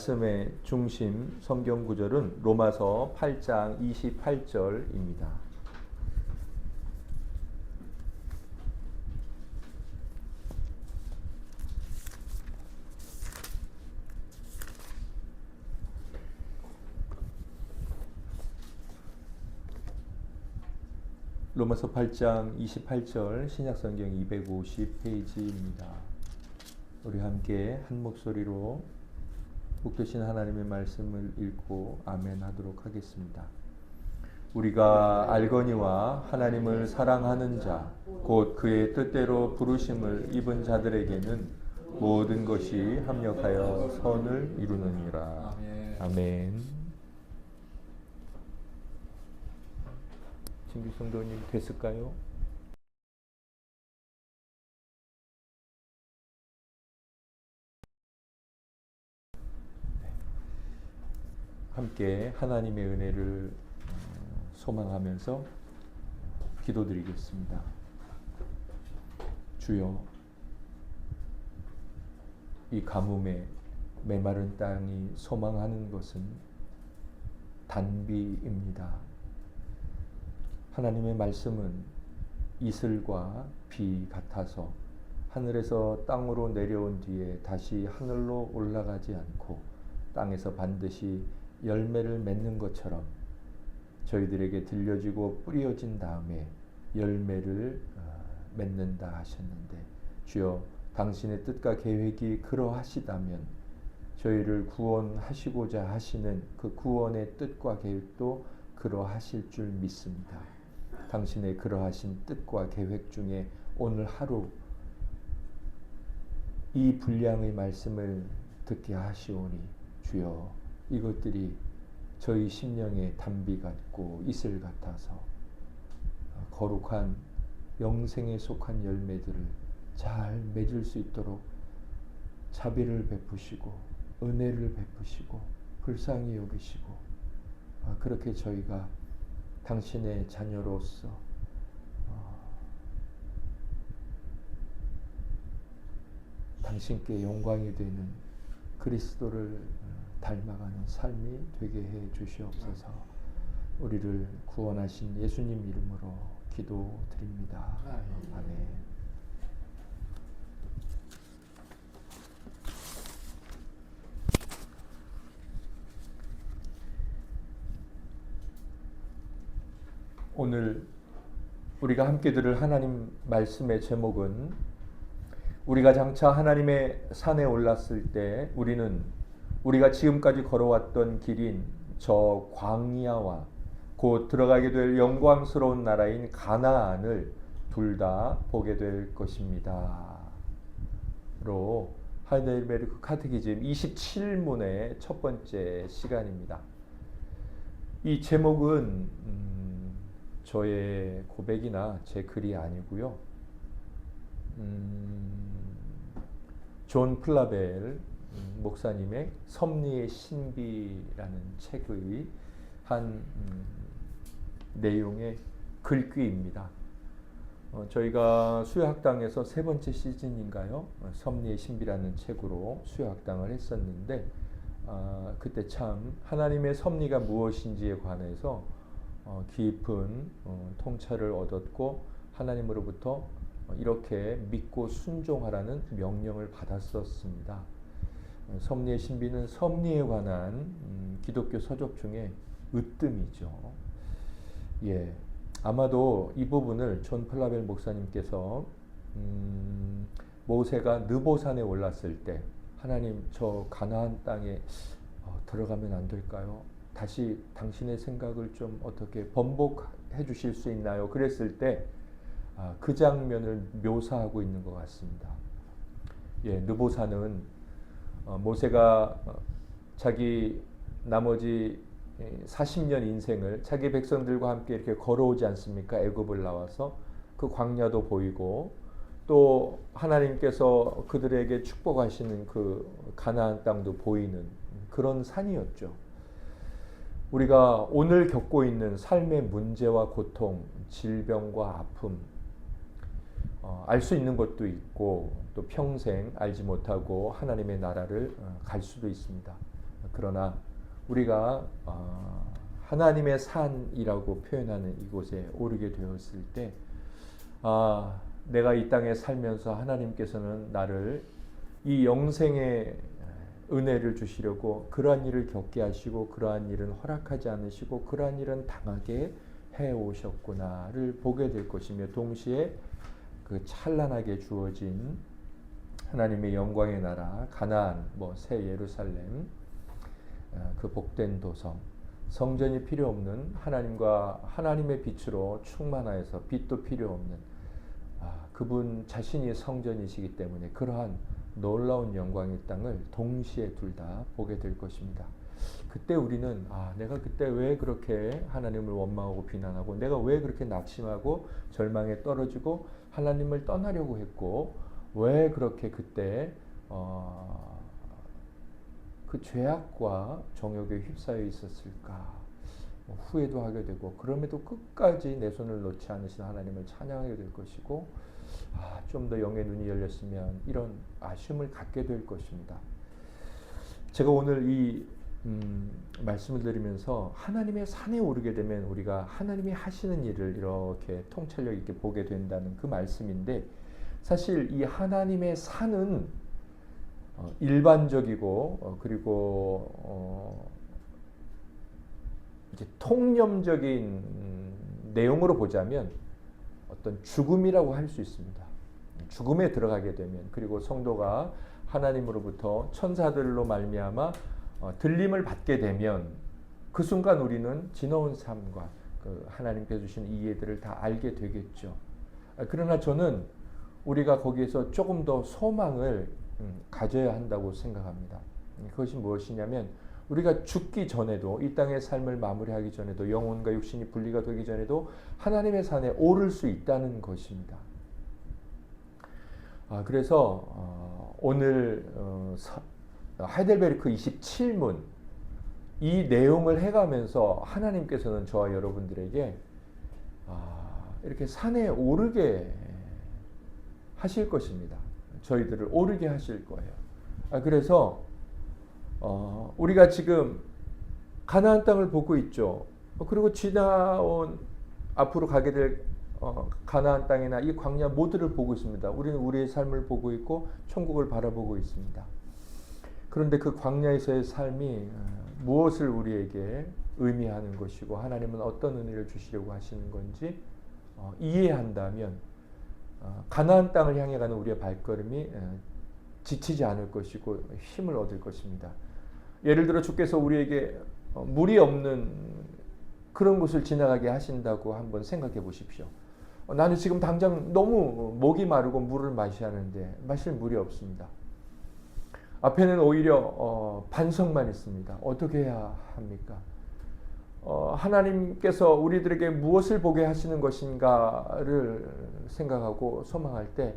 말씀의 중심 성경 구절은 로마서 8장 28절입니다. 로마서 8장 28절 신약성경 250페이지입니다. 우리 함께 한 목소리로 복 되신 하나님의 말씀을 읽고 아멘 하도록 하겠습니다. 우리가 알거니와 하나님을 사랑하는 자 곧 그의 뜻대로 부르심을 입은 자들에게는 모든 것이 합력하여 선을 이루느니라. 아멘. 진규 성도님 됐을까요? 함께 하나님의 은혜를 소망하면서 기도드리겠습니다. 주여, 이 가뭄에 메마른 땅이 소망하는 것은 단비입니다. 하나님의 말씀은 이슬과 비 같아서 하늘에서 땅으로 내려온 뒤에 다시 하늘로 올라가지 않고 땅에서 반드시 열매를 맺는 것처럼 저희들에게 들려지고 뿌려진 다음에 열매를 맺는다 하셨는데, 주여, 당신의 뜻과 계획이 그러하시다면 저희를 구원하시고자 하시는 그 구원의 뜻과 계획도 그러하실 줄 믿습니다. 당신의 그러하신 뜻과 계획 중에 오늘 하루 이 분량의 말씀을 듣게 하시오니 주여, 이것들이 저희 심령의 단비 같고 이슬 같아서 거룩한 영생에 속한 열매들을 잘 맺을 수 있도록 자비를 베푸시고 은혜를 베푸시고 불쌍히 여기시고, 그렇게 저희가 당신의 자녀로서 당신께 영광이 되는 그리스도를 닮아가는 삶이 되게 해 주시옵소서. 우리를 구원하신 예수님 이름으로 기도드립니다. 아멘. 오늘 우리가 함께 들을 하나님 말씀의 제목은, 우리가 장차 하나님의 산에 올랐을 때 우리가 지금까지 걸어왔던 길인 저 광야와 곧 들어가게 될 영광스러운 나라인 가나안을 둘 다 보게 될 것입니다. 로 하이델베르크 카테키즘 27문의 첫 번째 시간입니다. 이 제목은 저의 고백이나 제 글이 아니고요. 존 플라벨 목사님의 섭리의 신비라는 책의 한 내용의 글귀입니다. 저희가 수요학당에서 세 번째 시즌인가요? 섭리의 신비라는 책으로 수요학당을 했었는데, 그때 참 하나님의 섭리가 무엇인지에 관해서 깊은 통찰을 얻었고, 하나님으로부터 이렇게 믿고 순종하라는 명령을 받았었습니다. 섭리의 신비는 섭리에 관한 기독교 서적 중에 으뜸이죠. 예, 아마도 이 부분을 존 플라벨 목사님께서 모세가 느보산에 올랐을 때, 하나님, 저 가나안 땅에 들어가면 안 될까요? 다시 당신의 생각을 좀 어떻게 번복해 주실 수 있나요? 그랬을 때 그 장면을 묘사하고 있는 것 같습니다. 예, 느보산은 모세가 자기 나머지 40년 인생을 자기 백성들과 함께 이렇게 걸어오지 않습니까? 애굽을 나와서 그 광야도 보이고, 또 하나님께서 그들에게 축복하시는 그 가나안 땅도 보이는 그런 산이었죠. 우리가 오늘 겪고 있는 삶의 문제와 고통, 질병과 아픔, 알 수 있는 것도 있고 또 평생 알지 못하고 하나님의 나라를 갈 수도 있습니다. 그러나 우리가 하나님의 산이라고 표현하는 이곳에 오르게 되었을 때 내가 이 땅에 살면서 하나님께서는 나를 이 영생의 은혜를 주시려고 그러한 일을 겪게 하시고 그러한 일은 허락하지 않으시고 그러한 일은 당하게 해오셨구나를 보게 될 것이며, 동시에 그 찬란하게 주어진 하나님의 영광의 나라 가나안, 새 예루살렘, 그 복된 도성, 성전이 필요 없는 하나님과 하나님의 빛으로 충만하여서 빛도 필요 없는 그분 자신이 성전이시기 때문에 그러한 놀라운 영광의 땅을 동시에 둘 다 보게 될 것입니다. 그때 우리는 내가 그때 왜 그렇게 하나님을 원망하고 비난하고 내가 왜 그렇게 낙심하고 절망에 떨어지고 하나님을 떠나려고 했고 왜 그렇게 그때 그 죄악과 정욕에 휩싸여 있었을까 후회도 하게 되고, 그럼에도 끝까지 내 손을 놓지 않으신 하나님을 찬양하게 될 것이고 좀 더 영의 눈이 열렸으면 이런 아쉬움을 갖게 될 것입니다. 제가 오늘 이 말씀을 드리면서 하나님의 산에 오르게 되면 우리가 하나님이 하시는 일을 이렇게 통찰력 있게 보게 된다는 그 말씀인데, 사실 이 하나님의 산은 일반적이고 그리고 이제 통념적인 내용으로 보자면 어떤 죽음이라고 할 수 있습니다. 죽음에 들어가게 되면, 그리고 성도가 하나님으로부터 천사들로 말미암아 들림을 받게 되면 그 순간 우리는 지나온 삶과 그 하나님께서 주신 이해들을 다 알게 되겠죠. 그러나 저는 우리가 거기에서 조금 더 소망을 가져야 한다고 생각합니다. 그것이 무엇이냐면, 우리가 죽기 전에도, 이 땅의 삶을 마무리하기 전에도, 영혼과 육신이 분리가 되기 전에도 하나님의 산에 오를 수 있다는 것입니다. 그래서 오늘 하이델베르크 27문 이 내용을 해가면서 하나님께서는 저와 여러분들에게 이렇게 산에 오르게 하실 것입니다. 저희들을 오르게 하실 거예요. 그래서 우리가 지금 가나안 땅을 보고 있죠. 그리고 지나온 앞으로 가게 될 가나안 땅이나 이 광야 모두를 보고 있습니다. 우리는 우리의 삶을 보고 있고 천국을 바라보고 있습니다. 그런데 그 광야에서의 삶이 무엇을 우리에게 의미하는 것이고 하나님은 어떤 은혜를 주시려고 하시는 건지 이해한다면 가나안 땅을 향해 가는 우리의 발걸음이 지치지 않을 것이고 힘을 얻을 것입니다. 예를 들어 주께서 우리에게 물이 없는 그런 곳을 지나가게 하신다고 한번 생각해 보십시오. 나는 지금 당장 너무 목이 마르고 물을 마셔야 하는데 마실 물이 없습니다. 앞에는 오히려 반석만 있습니다. 어떻게 해야 합니까? 하나님께서 우리들에게 무엇을 보게 하시는 것인가를 생각하고 소망할 때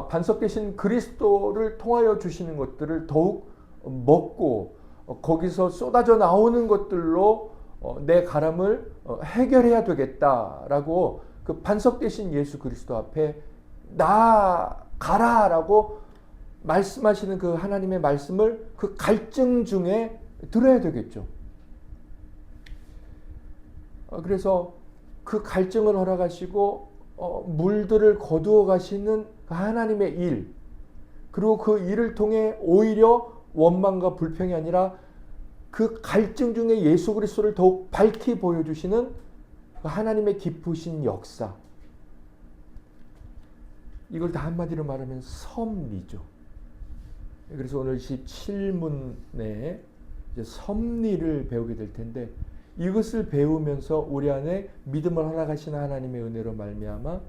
반석 대신 그리스도를 통하여 주시는 것들을 더욱 먹고 거기서 쏟아져 나오는 것들로 내 가람을 해결해야 되겠다라고 그 반석 대신 예수 그리스도 앞에 나아가라라고 말씀하시는 그 하나님의 말씀을 그 갈증 중에 들어야 되겠죠. 그래서 그 갈증을 허락하시고 물들을 거두어 가시는 그 하나님의 일, 그리고 그 일을 통해 오히려 원망과 불평이 아니라 그 갈증 중에 예수 그리스도를 더욱 밝히 보여주시는 그 하나님의 깊으신 역사, 이걸 다 한마디로 말하면 섭리죠. 그래서 오늘 17문에 이제 섭리를 배우게 될 텐데, 이것을 배우면서 우리 안에 믿음을 허락하시는 하나님의 은혜로 말미암아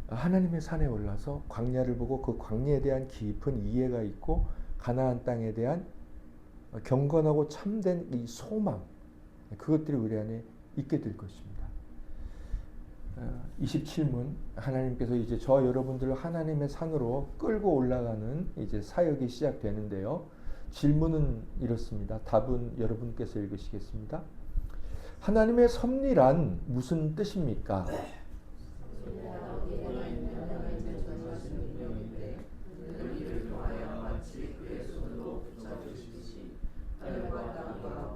하나님의 산에 올라서 광야를 보고 그 광야에 대한 깊은 이해가 있고 가나안 땅에 대한 경건하고 참된 이 소망, 그것들이 우리 안에 있게 될 것입니다. 27문, 하나님께서 이제 저 여러분들을 하나님의 산으로 끌고 올라가는 이제 사역이 시작되는데요. 질문은 이렇습니다. 답은 여러분께서 읽으시겠습니다. 하나님의 섭리란 무슨 뜻입니까?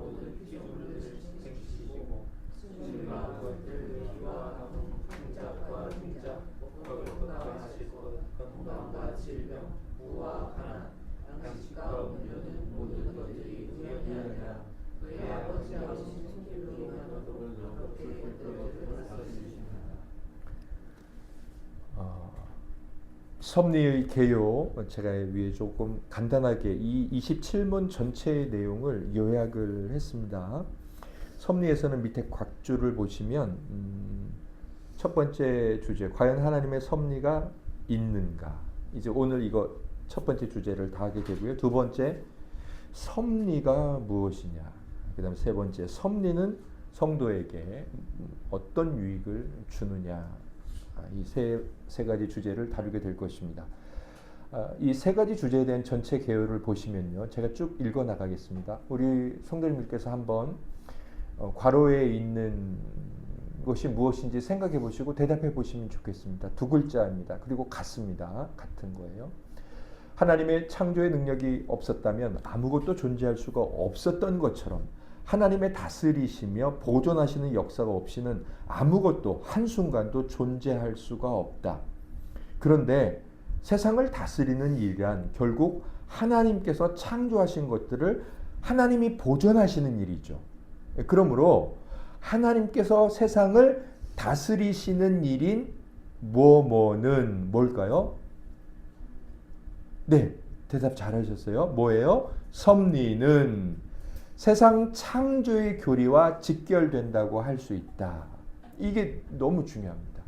모든 피조물을 생기시고 신과 것들 기와 풍작과 흉작 거룩과 하실 것 건강과 질병 부와 가난 양식과 음료는 모든 것들이 우연이 아니라 그의 아버지 아버지 손길로 인하여도 그렇게 이끌어져 사시니라. 섭리의 개요, 제가 위에 조금 간단하게 이 27문 전체의 내용을 요약을 했습니다. 섭리에서는 밑에 곽줄을 보시면 첫 번째 주제, 과연 하나님의 섭리가 있는가? 이제 오늘 이거 첫 번째 주제를 다 하게 되고요. 두 번째, 섭리가 무엇이냐? 그 다음에 세 번째, 섭리는 성도에게 어떤 유익을 주느냐? 이 세 가지 주제를 다루게 될 것입니다. 이 세 가지 주제에 대한 전체 개요를 보시면요, 제가 쭉 읽어 나가겠습니다. 우리 성도님들께서 한번 괄호에 있는 것이 무엇인지 생각해 보시고 대답해 보시면 좋겠습니다. 두 글자입니다. 그리고 같습니다. 같은 거예요. 하나님의 창조의 능력이 없었다면 아무것도 존재할 수가 없었던 것처럼 하나님의 다스리시며 보존하시는 역사가 없이는 아무것도 한순간도 존재할 수가 없다. 그런데 세상을 다스리는 일이란 결국 하나님께서 창조하신 것들을 하나님이 보존하시는 일이죠. 그러므로 하나님께서 세상을 다스리시는 일인 뭐뭐는 뭘까요? 네, 대답 잘하셨어요. 뭐예요? 섭리는 세상 창조의 교리와 직결된다고 할 수 있다. 이게 너무 중요합니다.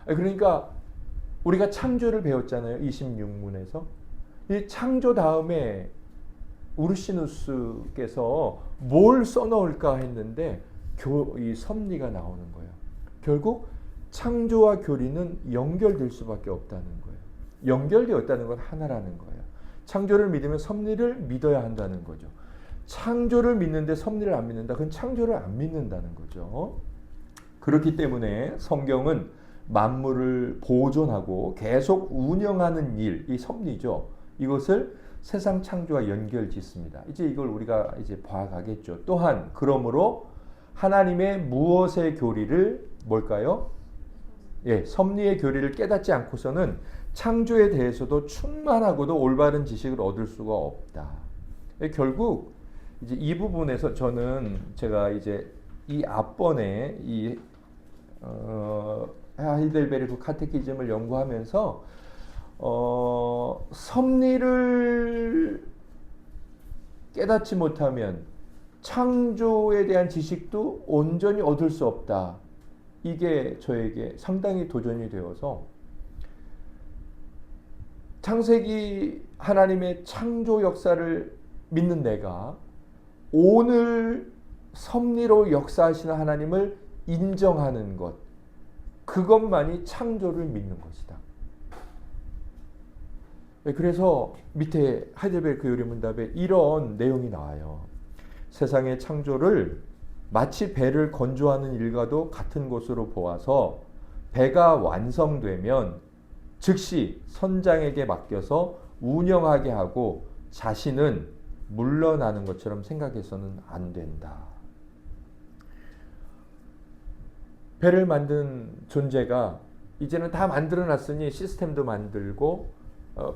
그러니까 우리가 창조를 배웠잖아요. 26문에서. 이 창조 다음에 우르시누스께서 뭘 써놓을까 했는데 이 섭리가 나오는 거예요. 결국 창조와 교리는 연결될 수밖에 없다는 거예요. 연결되었다는 건 하나라는 거예요. 창조를 믿으면 섭리를 믿어야 한다는 거죠. 창조를 믿는데 섭리를 안 믿는다. 그건 창조를 안 믿는다는 거죠. 그렇기 때문에 성경은 만물을 보존하고 계속 운영하는 일, 이 섭리죠. 이것을 세상 창조와 연결 짓습니다. 이제 이걸 우리가 이제 봐가겠죠. 또한 그러므로 하나님의 무엇의 교리를 뭘까요? 예, 섭리의 교리를 깨닫지 않고서는 창조에 대해서도 충만하고도 올바른 지식을 얻을 수가 없다. 결국 이제 이 부분에서 저는 제가 이제 이 앞번에 이 하이델베르크 카테키즘을 연구하면서 섭리를 깨닫지 못하면 창조에 대한 지식도 온전히 얻을 수 없다. 이게 저에게 상당히 도전이 되어서 창세기 하나님의 창조 역사를 믿는 내가 오늘 섭리로 역사하시는 하나님을 인정하는 것, 그것만이 창조를 믿는 것이다. 그래서 밑에 하이델베르크 요리문답에 이런 내용이 나와요. 세상의 창조를 마치 배를 건조하는 일과도 같은 것으로 보아서 배가 완성되면 즉시 선장에게 맡겨서 운영하게 하고 자신은 물러나는 것처럼 생각해서는 안 된다. 배를 만든 존재가 이제는 다 만들어 놨으니 시스템도 만들고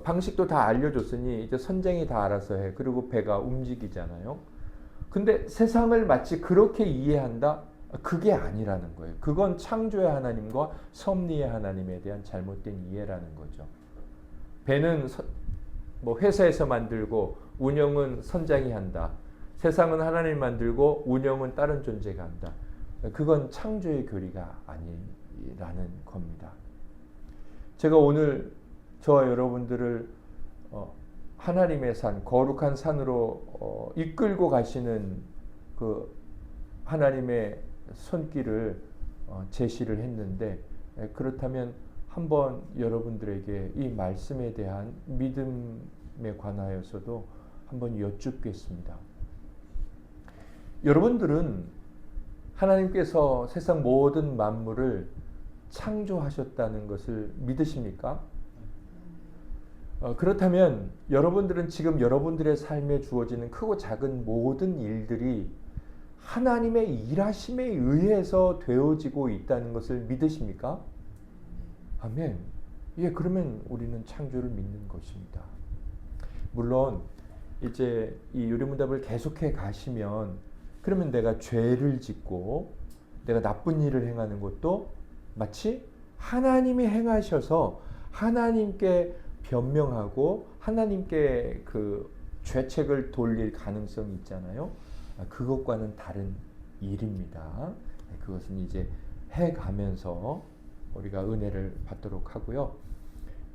방식도 다 알려줬으니 이제 선장이 다 알아서 해. 그리고 배가 움직이잖아요. 근데 세상을 마치 그렇게 이해한다? 그게 아니라는 거예요. 그건 창조의 하나님과 섭리의 하나님에 대한 잘못된 이해라는 거죠. 배는 뭐 회사에서 만들고 운영은 선장이 한다. 세상은 하나님 만들고 운영은 다른 존재가 한다. 그건 창조의 교리가 아니라는 겁니다. 제가 오늘 저와 여러분들을 하나님의 산, 거룩한 산으로 이끌고 가시는 그 하나님의 손길을 제시를 했는데, 그렇다면 한번 여러분들에게 이 말씀에 대한 믿음에 관하여서도 한번 여쭙겠습니다. 여러분들은 하나님께서 세상 모든 만물을 창조하셨다는 것을 믿으십니까? 그렇다면 여러분들은 지금 여러분들의 삶에 주어지는 크고 작은 모든 일들이 하나님의 일하심에 의해서 되어지고 있다는 것을 믿으십니까? 아멘. 예, 그러면 우리는 창조를 믿는 것입니다. 물론 이제 이 유리문답을 계속해 가시면 그러면 내가 죄를 짓고 내가 나쁜 일을 행하는 것도 마치 하나님이 행하셔서 하나님께 변명하고 하나님께 그 죄책을 돌릴 가능성이 있잖아요. 그것과는 다른 일입니다. 그것은 이제 해가면서 우리가 은혜를 받도록 하고요.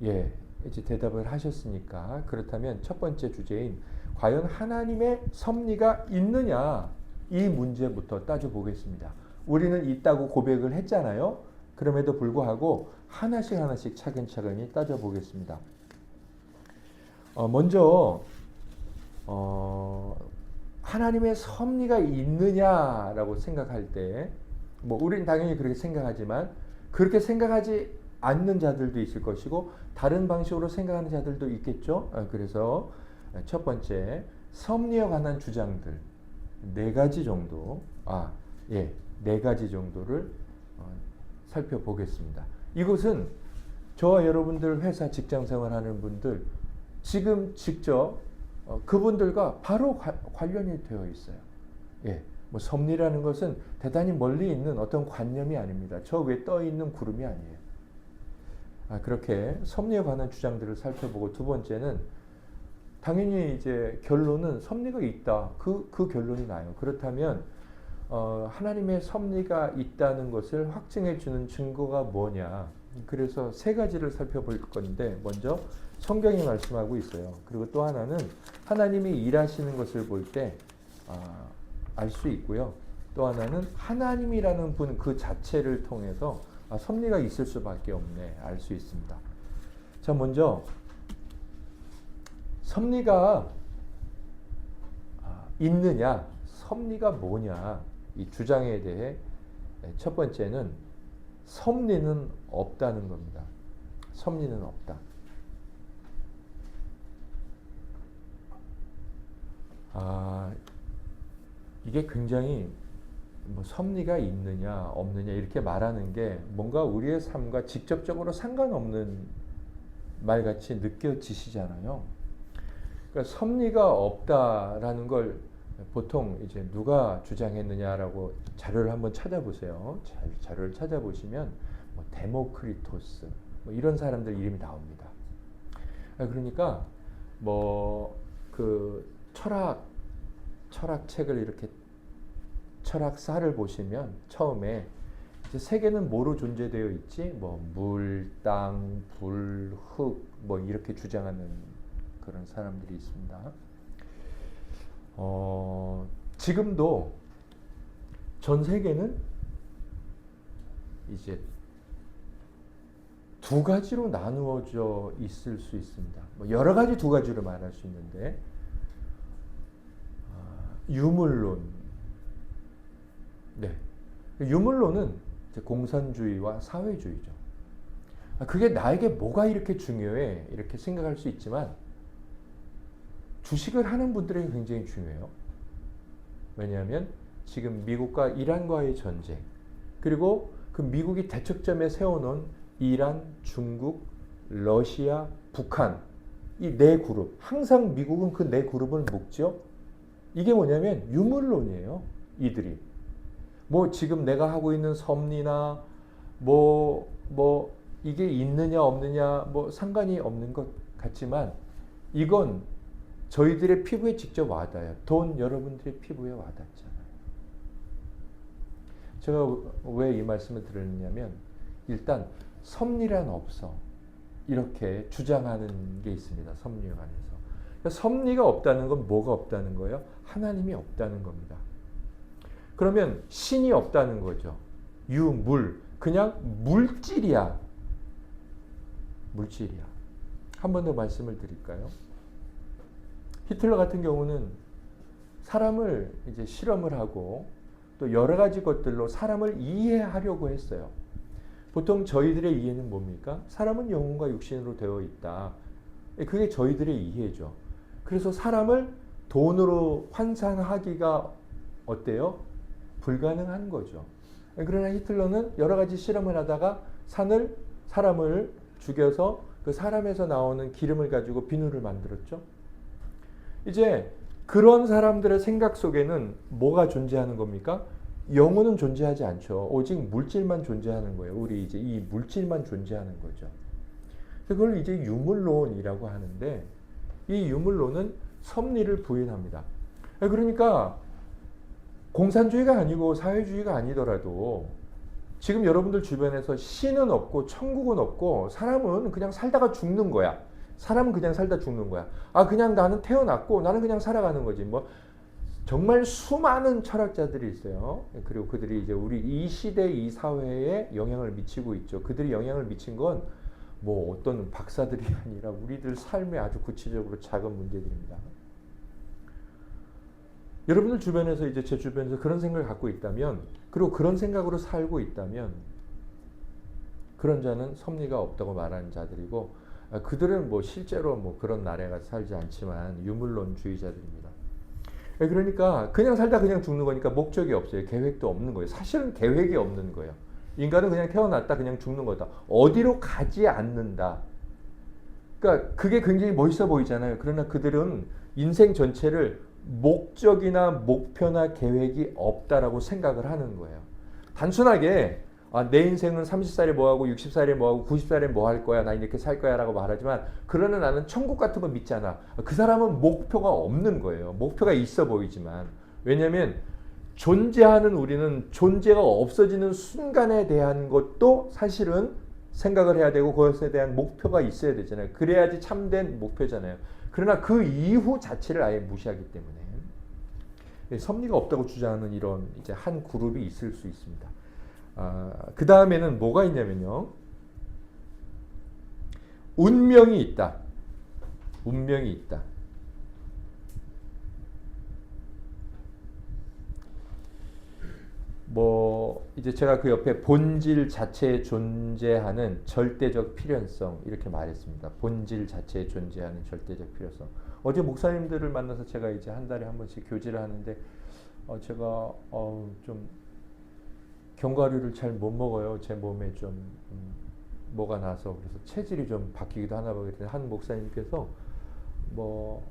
예, 이제 대답을 하셨으니까 그렇다면 첫 번째 주제인 과연 하나님의 섭리가 있느냐 이 문제부터 따져보겠습니다. 우리는 있다고 고백을 했잖아요. 그럼에도 불구하고 하나씩 차근차근히 따져보겠습니다. 먼저 하나님의 섭리가 있느냐라고 생각할 때 뭐 우리는 당연히 그렇게 생각하지만 그렇게 생각하지 않는 자들도 있을 것이고 다른 방식으로 생각하는 자들도 있겠죠. 그래서 첫 번째 섭리에 관한 주장들 네 가지 정도 네 가지 정도를 살펴보겠습니다. 이것은 저와 여러분들 회사 직장 생활하는 분들 지금 직접 그분들과 바로 관련이 되어 있어요. 예, 뭐 섭리라는 것은 대단히 멀리 있는 어떤 관념이 아닙니다. 저 위에 떠 있는 구름이 아니에요. 그렇게 섭리에 관한 주장들을 살펴보고 두 번째는 당연히 이제 결론은 섭리가 있다. 그 결론이 나요. 그렇다면 하나님의 섭리가 있다는 것을 확증해 주는 증거가 뭐냐? 그래서 세 가지를 살펴볼 건데 먼저 성경이 말씀하고 있어요. 그리고 또 하나는 하나님이 일하시는 것을 볼 때 알 수 있고요. 또 하나는 하나님이라는 분 그 자체를 통해서 섭리가 있을 수밖에 없네 알 수 있습니다. 자, 먼저 섭리가 있느냐, 섭리가 뭐냐 이 주장에 대해 첫 번째는 섭리는 없다는 겁니다. 섭리는 없다. 이게 굉장히 뭐 섭리가 있느냐 없느냐 이렇게 말하는 게 뭔가 우리의 삶과 직접적으로 상관없는 말같이 느껴지시잖아요. 그러니까 섭리가 없다라는 걸 보통 이제 누가 주장했느냐라고 자료를 한번 찾아보세요. 자료를 찾아보시면 뭐 데모크리토스 뭐 이런 사람들 이름이 나옵니다. 그러니까 뭐 그 철학책을 이렇게 철학사를 보시면 처음에 이제 세계는 뭐로 존재되어 있지? 뭐 물, 땅, 불, 흙 뭐 이렇게 주장하는 그런 사람들이 있습니다. 지금도 전 세계는 이제 두 가지로 나누어져 있을 수 있습니다. 뭐 여러 가지 두 가지로 말할 수 있는데 유물론, 네, 유물론은 이제 공산주의와 사회주의죠. 그게 나에게 뭐가 이렇게 중요해? 이렇게 생각할 수 있지만 주식을 하는 분들에게 굉장히 중요해요. 왜냐하면 지금 미국과 이란과의 전쟁, 그리고 그 미국이 대척점에 세워놓은 이란, 중국, 러시아, 북한 이 네 그룹, 항상 미국은 그 네 그룹을 묶죠. 이게 뭐냐면 유물론이에요. 이들이 뭐 지금 내가 하고 있는 섭리나 뭐 이게 있느냐 없느냐 뭐 상관이 없는 것 같지만 이건 저희들의 피부에 직접 와닿아요. 돈 여러분들의 피부에 와닿잖아요. 제가 왜 이 말씀을 드렸냐면 일단 섭리란 없어 이렇게 주장하는 게 있습니다. 섭리에 관해서. 그러니까 섭리가 없다는 건 뭐가 없다는 거예요? 하나님이 없다는 겁니다. 그러면 신이 없다는 거죠. 유물 그냥 물질이야. 물질이야. 한 번 더 말씀을 드릴까요? 히틀러 같은 경우는 사람을 이제 실험을 하고 또 여러 가지 것들로 사람을 이해하려고 했어요. 보통 저희들의 이해는 뭡니까? 사람은 영혼과 육신으로 되어 있다. 그게 저희들의 이해죠. 그래서 사람을 돈으로 환산하기가 어때요? 불가능한 거죠. 그러나 히틀러는 여러 가지 실험을 하다가 사람을 죽여서 그 사람에서 나오는 기름을 가지고 비누를 만들었죠. 이제 그런 사람들의 생각 속에는 뭐가 존재하는 겁니까? 영혼은 존재하지 않죠. 오직 물질만 존재하는 거예요. 우리 이제 이 물질만 존재하는 거죠. 그걸 이제 유물론이라고 하는데, 이 유물론은 섭리를 부인합니다. 그러니까 공산주의가 아니고 사회주의가 아니더라도 지금 여러분들 주변에서 신은 없고 천국은 없고 사람은 그냥 살다가 죽는 거야. 사람은 그냥 살다 죽는 거야. 그냥 나는 태어났고 나는 그냥 살아가는 거지. 뭐 정말 수많은 철학자들이 있어요. 그리고 그들이 이제 우리 이 시대 이 사회에 영향을 미치고 있죠. 그들이 영향을 미친 건 뭐 어떤 박사들이 아니라 우리들 삶에 아주 구체적으로 작은 문제들입니다. 여러분들 주변에서 이제 제 주변에서 그런 생각을 갖고 있다면, 그리고 그런 생각으로 살고 있다면, 그런 자는 섭리가 없다고 말하는 자들이고, 그들은 뭐 실제로 뭐 그런 나라에 살지 않지만 유물론주의자들입니다. 그러니까 그냥 살다 그냥 죽는 거니까 목적이 없어요. 계획도 없는 거예요. 사실은 계획이 없는 거예요. 인간은 그냥 태어났다 그냥 죽는 거다. 어디로 가지 않는다. 그러니까 그게 굉장히 멋있어 보이잖아요. 그러나 그들은 인생 전체를 목적이나 목표나 계획이 없다라고 생각을 하는 거예요. 단순하게 내 인생은 30살에 뭐하고 60살에 뭐하고 90살에 뭐 할 거야, 나 이렇게 살 거야 라고 말하지만, 그러나 나는 천국 같은 거 믿지 않아. 그 사람은 목표가 없는 거예요. 목표가 있어 보이지만. 왜냐하면 존재하는 우리는 존재가 없어지는 순간에 대한 것도 사실은 생각을 해야 되고 그것에 대한 목표가 있어야 되잖아요. 그래야지 참된 목표잖아요. 그러나 그 이후 자체를 아예 무시하기 때문에 섭리가 없다고 주장하는 이런 이제 한 그룹이 있을 수 있습니다. 그 다음에는 뭐가 있냐면요. 운명이 있다. 운명이 있다. 뭐 이제 제가 그 옆에 본질 자체에 존재하는 절대적 필연성 이렇게 말했습니다. 본질 자체에 존재하는 절대적 필요성. 어제 목사님들을 만나서 제가 이제 한 달에 한 번씩 교제를 하는데 제가 좀 견과류를 잘 못 먹어요. 제 몸에 좀 뭐가 나서. 그래서 체질이 좀 바뀌기도 하나 보게 되는데, 한 목사님께서 뭐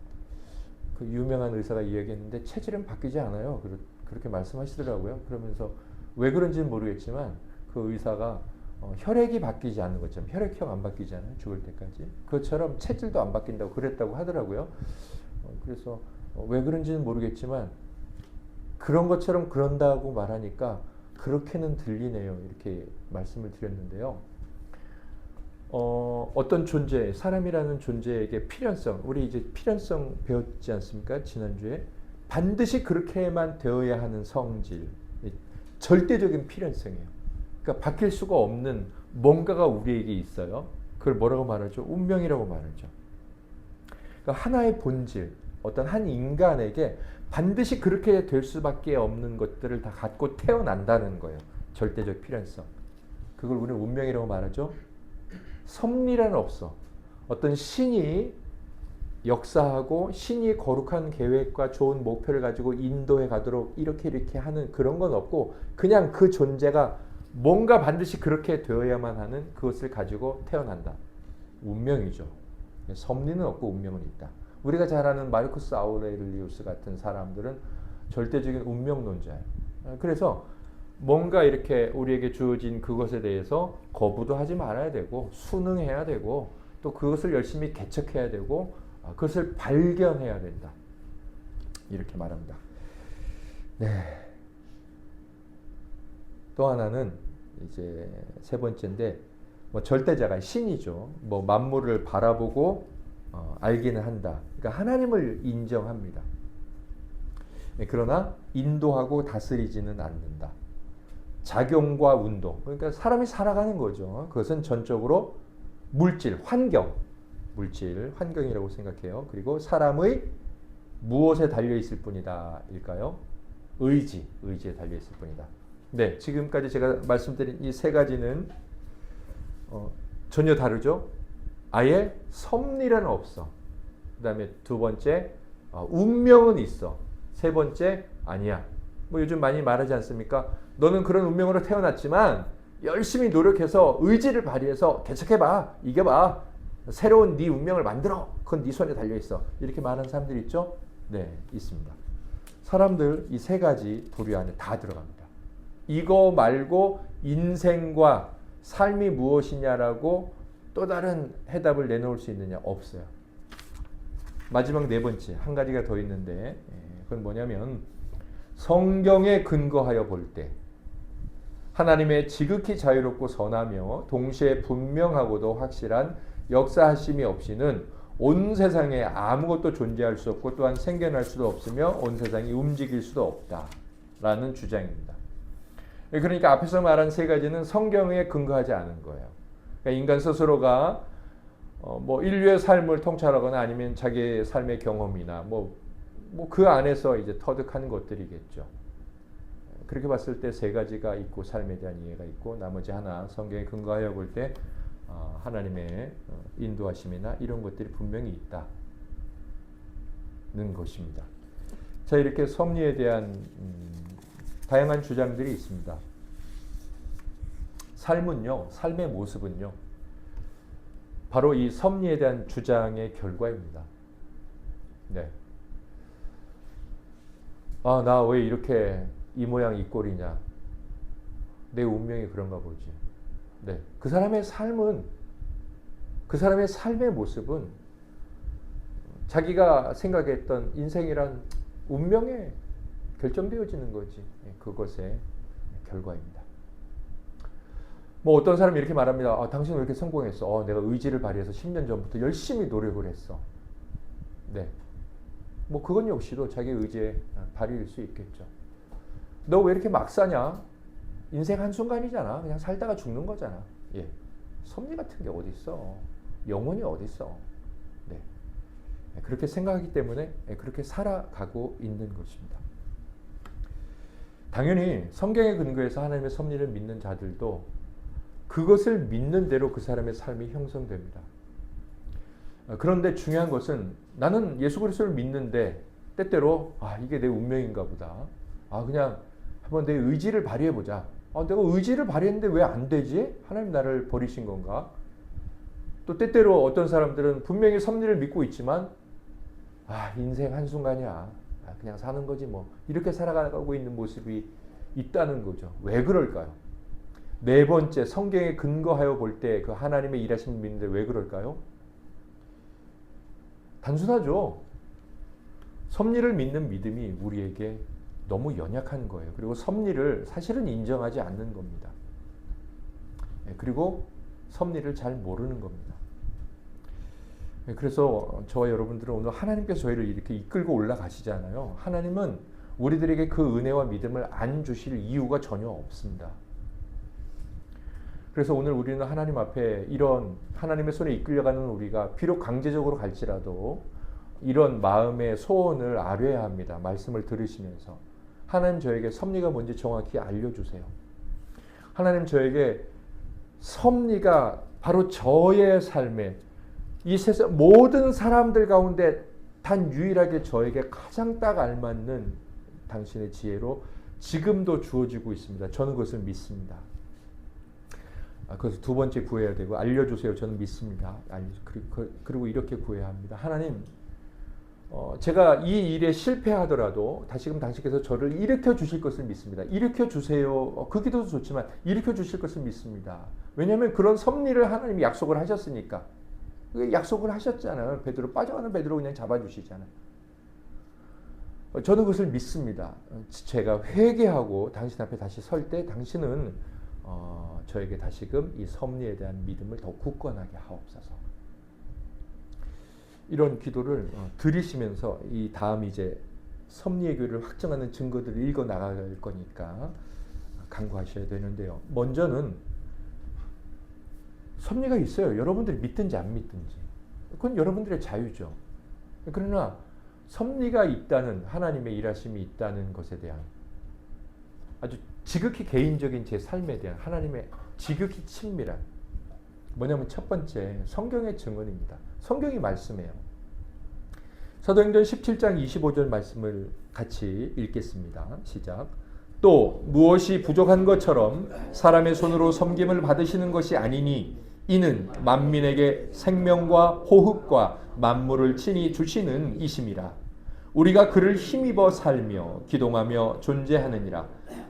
그 유명한 의사가 이야기했는데 체질은 바뀌지 않아요. 그렇게 말씀하시더라고요. 그러면서 왜 그런지는 모르겠지만 그 의사가 혈액이 바뀌지 않는 것처럼, 혈액형 안 바뀌잖아요. 죽을 때까지. 그것처럼 체질도 안 바뀐다고 그랬다고 하더라고요. 그래서 왜 그런지는 모르겠지만 그런 것처럼 그런다고 말하니까 그렇게는 들리네요. 이렇게 말씀을 드렸는데요. 어떤 존재, 사람이라는 존재에게 필연성, 우리 이제 필연성 배웠지 않습니까? 지난주에. 반드시 그렇게만 되어야 하는 성질, 절대적인 필연성이에요. 그러니까 바뀔 수가 없는 뭔가가 우리에게 있어요. 그걸 뭐라고 말하죠? 운명이라고 말하죠. 그러니까 하나의 본질, 어떤 한 인간에게 반드시 그렇게 될 수밖에 없는 것들을 다 갖고 태어난다는 거예요. 절대적 필연성. 그걸 우리는 운명이라고 말하죠. 섭리라는 없어. 어떤 신이 역사하고 신이 거룩한 계획과 좋은 목표를 가지고 인도해 가도록 이렇게 하는 그런 건 없고, 그냥 그 존재가 뭔가 반드시 그렇게 되어야만 하는 그것을 가지고 태어난다. 운명이죠. 섭리는 없고 운명은 있다. 우리가 잘 아는 마르쿠스 아우렐리우스 같은 사람들은 절대적인 운명론자예요. 그래서 뭔가 이렇게 우리에게 주어진 그것에 대해서 거부도 하지 말아야 되고, 순응해야 되고, 또 그것을 열심히 개척해야 되고, 그것을 발견해야 된다. 이렇게 말합니다. 네. 또 하나는 이제 세 번째인데, 뭐 절대자가 신이죠. 뭐 만물을 바라보고 알기는 한다. 그러니까 하나님을 인정합니다. 그러나 인도하고 다스리지는 않는다. 작용과 운동. 그러니까 사람이 살아가는 거죠. 그것은 전적으로 물질, 환경이라고 생각해요. 그리고 사람의 무엇에 달려있을 뿐이다 일까요? 의지에 달려있을 뿐이다. 네, 지금까지 제가 말씀드린 이 세 가지는 전혀 다르죠? 아예 섭리는 없어. 그 다음에 두 번째, 운명은 있어. 세 번째, 아니야. 뭐 요즘 많이 말하지 않습니까? 너는 그런 운명으로 태어났지만 열심히 노력해서 의지를 발휘해서 개척해봐, 이겨봐, 새로운 네 운명을 만들어. 그건 네 손에 달려있어. 이렇게 말하는 사람들이 있죠? 네, 있습니다. 사람들 이 세 가지 부류 안에 다 들어갑니다. 이거 말고 인생과 삶이 무엇이냐라고 또 다른 해답을 내놓을 수 있느냐? 없어요. 마지막 네 번째, 한 가지가 더 있는데 그건 뭐냐면 성경에 근거하여 볼 때 하나님의 지극히 자유롭고 선하며 동시에 분명하고도 확실한 역사하심이 없이는 온 세상에 아무것도 존재할 수 없고 또한 생겨날 수도 없으며 온 세상이 움직일 수도 없다라는 주장입니다. 그러니까 앞에서 말한 세 가지는 성경에 근거하지 않은 거예요. 그러니까 인간 스스로가 뭐 인류의 삶을 통찰하거나 아니면 자기의 삶의 경험이나 뭐 그 안에서 이제 터득하는 것들이겠죠. 그렇게 봤을 때 세 가지가 있고 삶에 대한 이해가 있고 나머지 하나 성경에 근거하여 볼 때 하나님의 인도하심이나 이런 것들이 분명히 있다는 것입니다. 자, 이렇게 섭리에 대한 다양한 주장들이 있습니다. 삶은요, 삶의 모습은요, 바로 이 섭리에 대한 주장의 결과입니다. 네. 아, 나 왜 이렇게 이 모양 이 꼴이냐? 내 운명이 그런가 보지. 네. 그 사람의 삶은, 그 사람의 삶의 모습은 자기가 생각했던 인생이란 운명에 결정되어지는 거지. 그것의 결과입니다. 뭐 어떤 사람이 이렇게 말합니다. 아, 당신은 왜 이렇게 성공했어? 내가 의지를 발휘해서 10년 전부터 열심히 노력을 했어. 네. 뭐 그건 역시도 자기 의지의 발휘일 수 있겠죠. 너 왜 이렇게 막 사냐? 인생 한순간이잖아. 그냥 살다가 죽는 거잖아. 예. 섭리 같은 게 어디 있어? 영혼이 어디 있어? 네. 그렇게 생각하기 때문에 그렇게 살아가고 있는 것입니다. 당연히 성경에 근거해서 하나님의 섭리를 믿는 자들도 그것을 믿는 대로 그 사람의 삶이 형성됩니다. 그런데 중요한 것은 나는 예수 그리스도를 믿는데 때때로 이게 내 운명인가 보다. 그냥 한번 내 의지를 발휘해 보자. 내가 의지를 발휘했는데 왜 안 되지? 하나님 나를 버리신 건가? 또 때때로 어떤 사람들은 분명히 섭리를 믿고 있지만 인생 한순간이야. 그냥 사는 거지 뭐. 이렇게 살아가고 있는 모습이 있다는 거죠. 왜 그럴까요? 네 번째, 성경에 근거하여 볼 때 그 하나님의 일하심을 믿는데 왜 그럴까요? 단순하죠. 섭리를 믿는 믿음이 우리에게 너무 연약한 거예요. 그리고 섭리를 사실은 인정하지 않는 겁니다. 그리고 섭리를 잘 모르는 겁니다. 그래서 저와 여러분들은 오늘 하나님께서 저희를 이렇게 이끌고 올라가시잖아요. 하나님은 우리들에게 그 은혜와 믿음을 안 주실 이유가 전혀 없습니다. 그래서 오늘 우리는 하나님 앞에 이런 하나님의 손에 이끌려가는 우리가 비록 강제적으로 갈지라도 이런 마음의 소원을 아뢰야 합니다. 말씀을 들으시면서 하나님 저에게 섭리가 뭔지 정확히 알려주세요. 하나님 저에게 섭리가 바로 저의 삶에 이 세상 모든 사람들 가운데 단 유일하게 저에게 가장 딱 알맞는 당신의 지혜로 지금도 주어지고 있습니다. 저는 그것을 믿습니다. 그래서 두 번째 구해야 되고 알려주세요. 저는 믿습니다. 그리고 이렇게 구해야 합니다. 하나님, 제가 이 일에 실패하더라도 다시금 당신께서 저를 일으켜 주실 것을 믿습니다. 일으켜 주세요. 그 기도도 좋지만 일으켜 주실 것을 믿습니다. 왜냐하면 그런 섭리를 하나님이 약속을 하셨으니까. 약속을 하셨잖아요. 베드로 빠져가는 베드로 그냥 잡아주시잖아요. 저는 그것을 믿습니다. 제가 회개하고 당신 앞에 다시 설 때 당신은 저에게 다시금 이 섭리에 대한 믿음을 더 굳건하게 하옵소서. 이런 기도를 드리시면서 이 다음 이제 섭리의 교리를 확증하는 증거들을 읽어 나갈 거니까 간구하셔야 되는데요. 먼저는 섭리가 있어요. 여러분들이 믿든지 안 믿든지. 그건 여러분들의 자유죠. 그러나 섭리가 있다는 하나님의 일하심이 있다는 것에 대한 아주 지극히 개인적인 제 삶에 대한 하나님의 지극히 친밀한 뭐냐면 첫 번째, 성경의 증언입니다. 성경이 말씀해요. 사도행전 17장 25절 말씀을 같이 읽겠습니다. 시작. 또 무엇이 부족한 것처럼 사람의 손으로 섬김을 받으시는 것이 아니니 이는 만민에게 생명과 호흡과 만물을 친히 주시는 이심이라. 우리가 그를 힘입어 살며 기동하며 존재하느니라.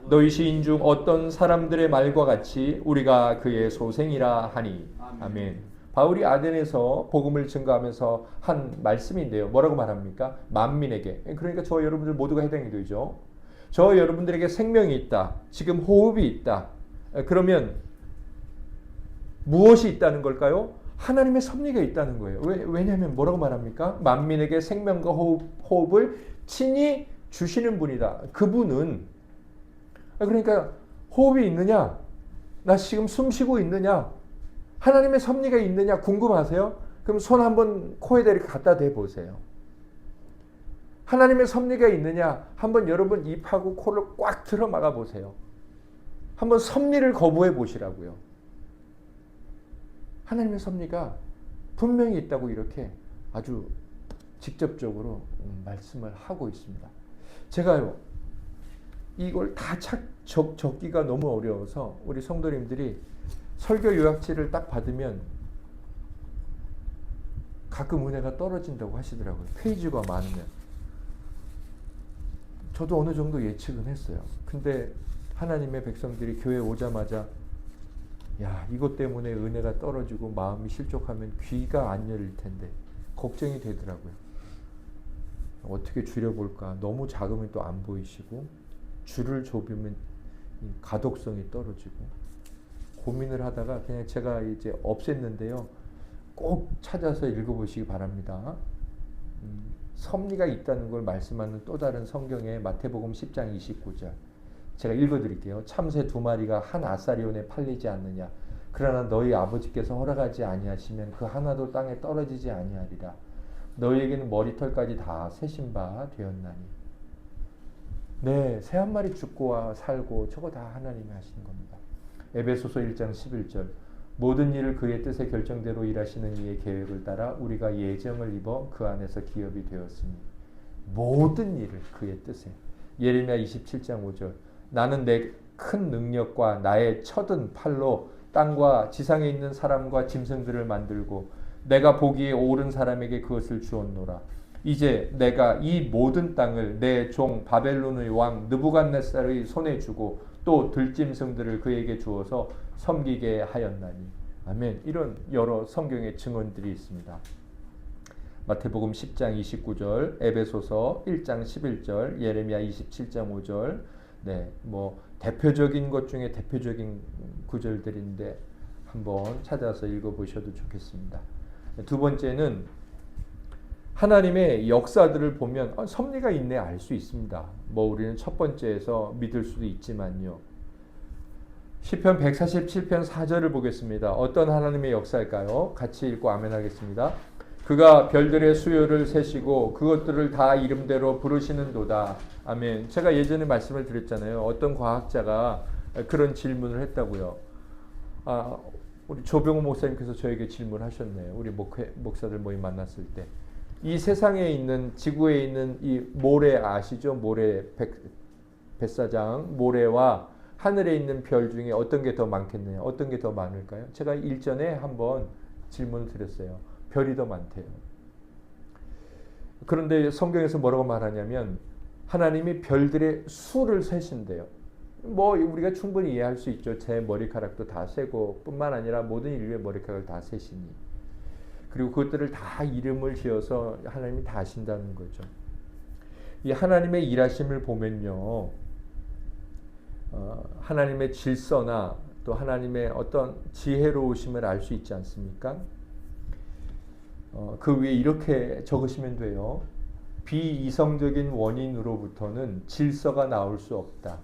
너희 시인 중 어떤 사람들의 말과 같이 우리가 그의 소생이라 하니. 아멘. 바울이 아덴에서 복음을 증거하면서 한 말씀인데요. 뭐라고 말합니까? 만민에게. 그러니까 저 여러분들 모두가 해당이 되죠. 저 여러분들에게 생명이 있다. 지금 호흡이 있다. 그러면 무엇이 있다는 걸까요? 하나님의 섭리가 있다는 거예요. 왜냐하면 뭐라고 말합니까? 만민에게 생명과 호흡을 친히 주시는 분이다. 그분은 그러니까 호흡이 있느냐? 나 지금 숨 쉬고 있느냐? 하나님의 섭리가 있느냐 궁금하세요? 그럼 손 한번 코에다 이렇게 갖다 대보세요. 하나님의 섭리가 있느냐? 한번 여러분 입하고 코를 꽉 틀어 막아 보세요. 한번 섭리를 거부해 보시라고요. 하나님의 섭리가 분명히 있다고 이렇게 아주 직접적으로 말씀을 하고 있습니다. 제가요, 이걸 다 적기가 너무 어려워서 우리 성도님들이 설교 요약지를 딱 받으면 가끔 은혜가 떨어진다고 하시더라고요. 페이지가 많으면. 저도 어느 정도 예측은 했어요. 근데 하나님의 백성들이 교회에 오자마자 야, 이것 때문에 은혜가 떨어지고 마음이 실족하면 귀가 안 열릴 텐데 걱정이 되더라고요. 어떻게 줄여볼까? 너무 작으면 또 안 보이시고 줄을 좁으면 가독성이 떨어지고 고민을 하다가 그냥 제가 이제 없앴는데요. 꼭 찾아서 읽어보시기 바랍니다. 섭리가 있다는 걸 말씀하는 또 다른 성경의 마태복음 10장 29절. 제가 읽어드릴게요. 참새 2마리가 한 아사리온에 팔리지 않느냐. 그러나 너희 아버지께서 허락하지 아니하시면 그 하나도 땅에 떨어지지 아니하리라. 너희에게는 머리털까지 다 세신 바 되었나니. 네, 새 한 마리 죽고 살고 저거 다 하나님이 하시는 겁니다. 에베소서 1장 11절. 모든 일을 그의 뜻의 결정대로 일하시는 이의 계획을 따라 우리가 예정을 입어 그 안에서 기업이 되었으니. 모든 일을 그의 뜻에. 예레미야 27장 5절. 나는 내 큰 능력과 나의 쳐든 팔로 땅과 지상에 있는 사람과 짐승들을 만들고 내가 보기에 옳은 사람에게 그것을 주었노라. 이제 내가 이 모든 땅을 내 종 바벨론의 왕 느부갓네살의 손에 주고 또 들짐승들을 그에게 주어서 섬기게 하였나니. 아멘. 이런 여러 성경의 증언들이 있습니다. 마태복음 10장 29절, 에베소서 1장 11절, 예레미야 27장 5절. 네, 뭐 대표적인 것 중에 대표적인 구절들인데 한번 찾아서 읽어보셔도 좋겠습니다. 두 번째는 하나님의 역사들을 보면 섭리가 있네 알 수 있습니다. 뭐 우리는 첫 번째에서 믿을 수도 있지만요. 시편 147편 4절을 보겠습니다. 어떤 하나님의 역사일까요? 같이 읽고 아멘 하겠습니다. 그가 별들의 수요를 세시고 그것들을 다 이름대로 부르시는도다. 아멘. 제가 예전에 말씀을 드렸잖아요. 어떤 과학자가 그런 질문을 했다고요. 우리 조병호 목사님께서 저에게 질문하셨네요. 우리 목사들 모임 만났을 때. 이 세상에 있는 지구에 있는 이 모래 아시죠? 모래 뱃사장 모래와 하늘에 있는 별 중에 어떤 게 더 많겠느냐? 어떤 게 더 많을까요? 제가 일전에 한번 질문을 드렸어요. 별이 더 많대요. 그런데 성경에서 뭐라고 말하냐면 하나님이 별들의 수를 세신대요. 뭐 우리가 충분히 이해할 수 있죠. 제 머리카락도 다 세고 뿐만 아니라 모든 인류의 머리카락을 다 세시니. 그리고 그것들을 다 이름을 지어서 하나님이 다 하신다는 거죠. 이 하나님의 일하심을 보면요. 하나님의 질서나 또 하나님의 어떤 지혜로우심을 알 수 있지 않습니까? 그 위에 이렇게 적으시면 돼요. 비이성적인 원인으로부터는 질서가 나올 수 없다.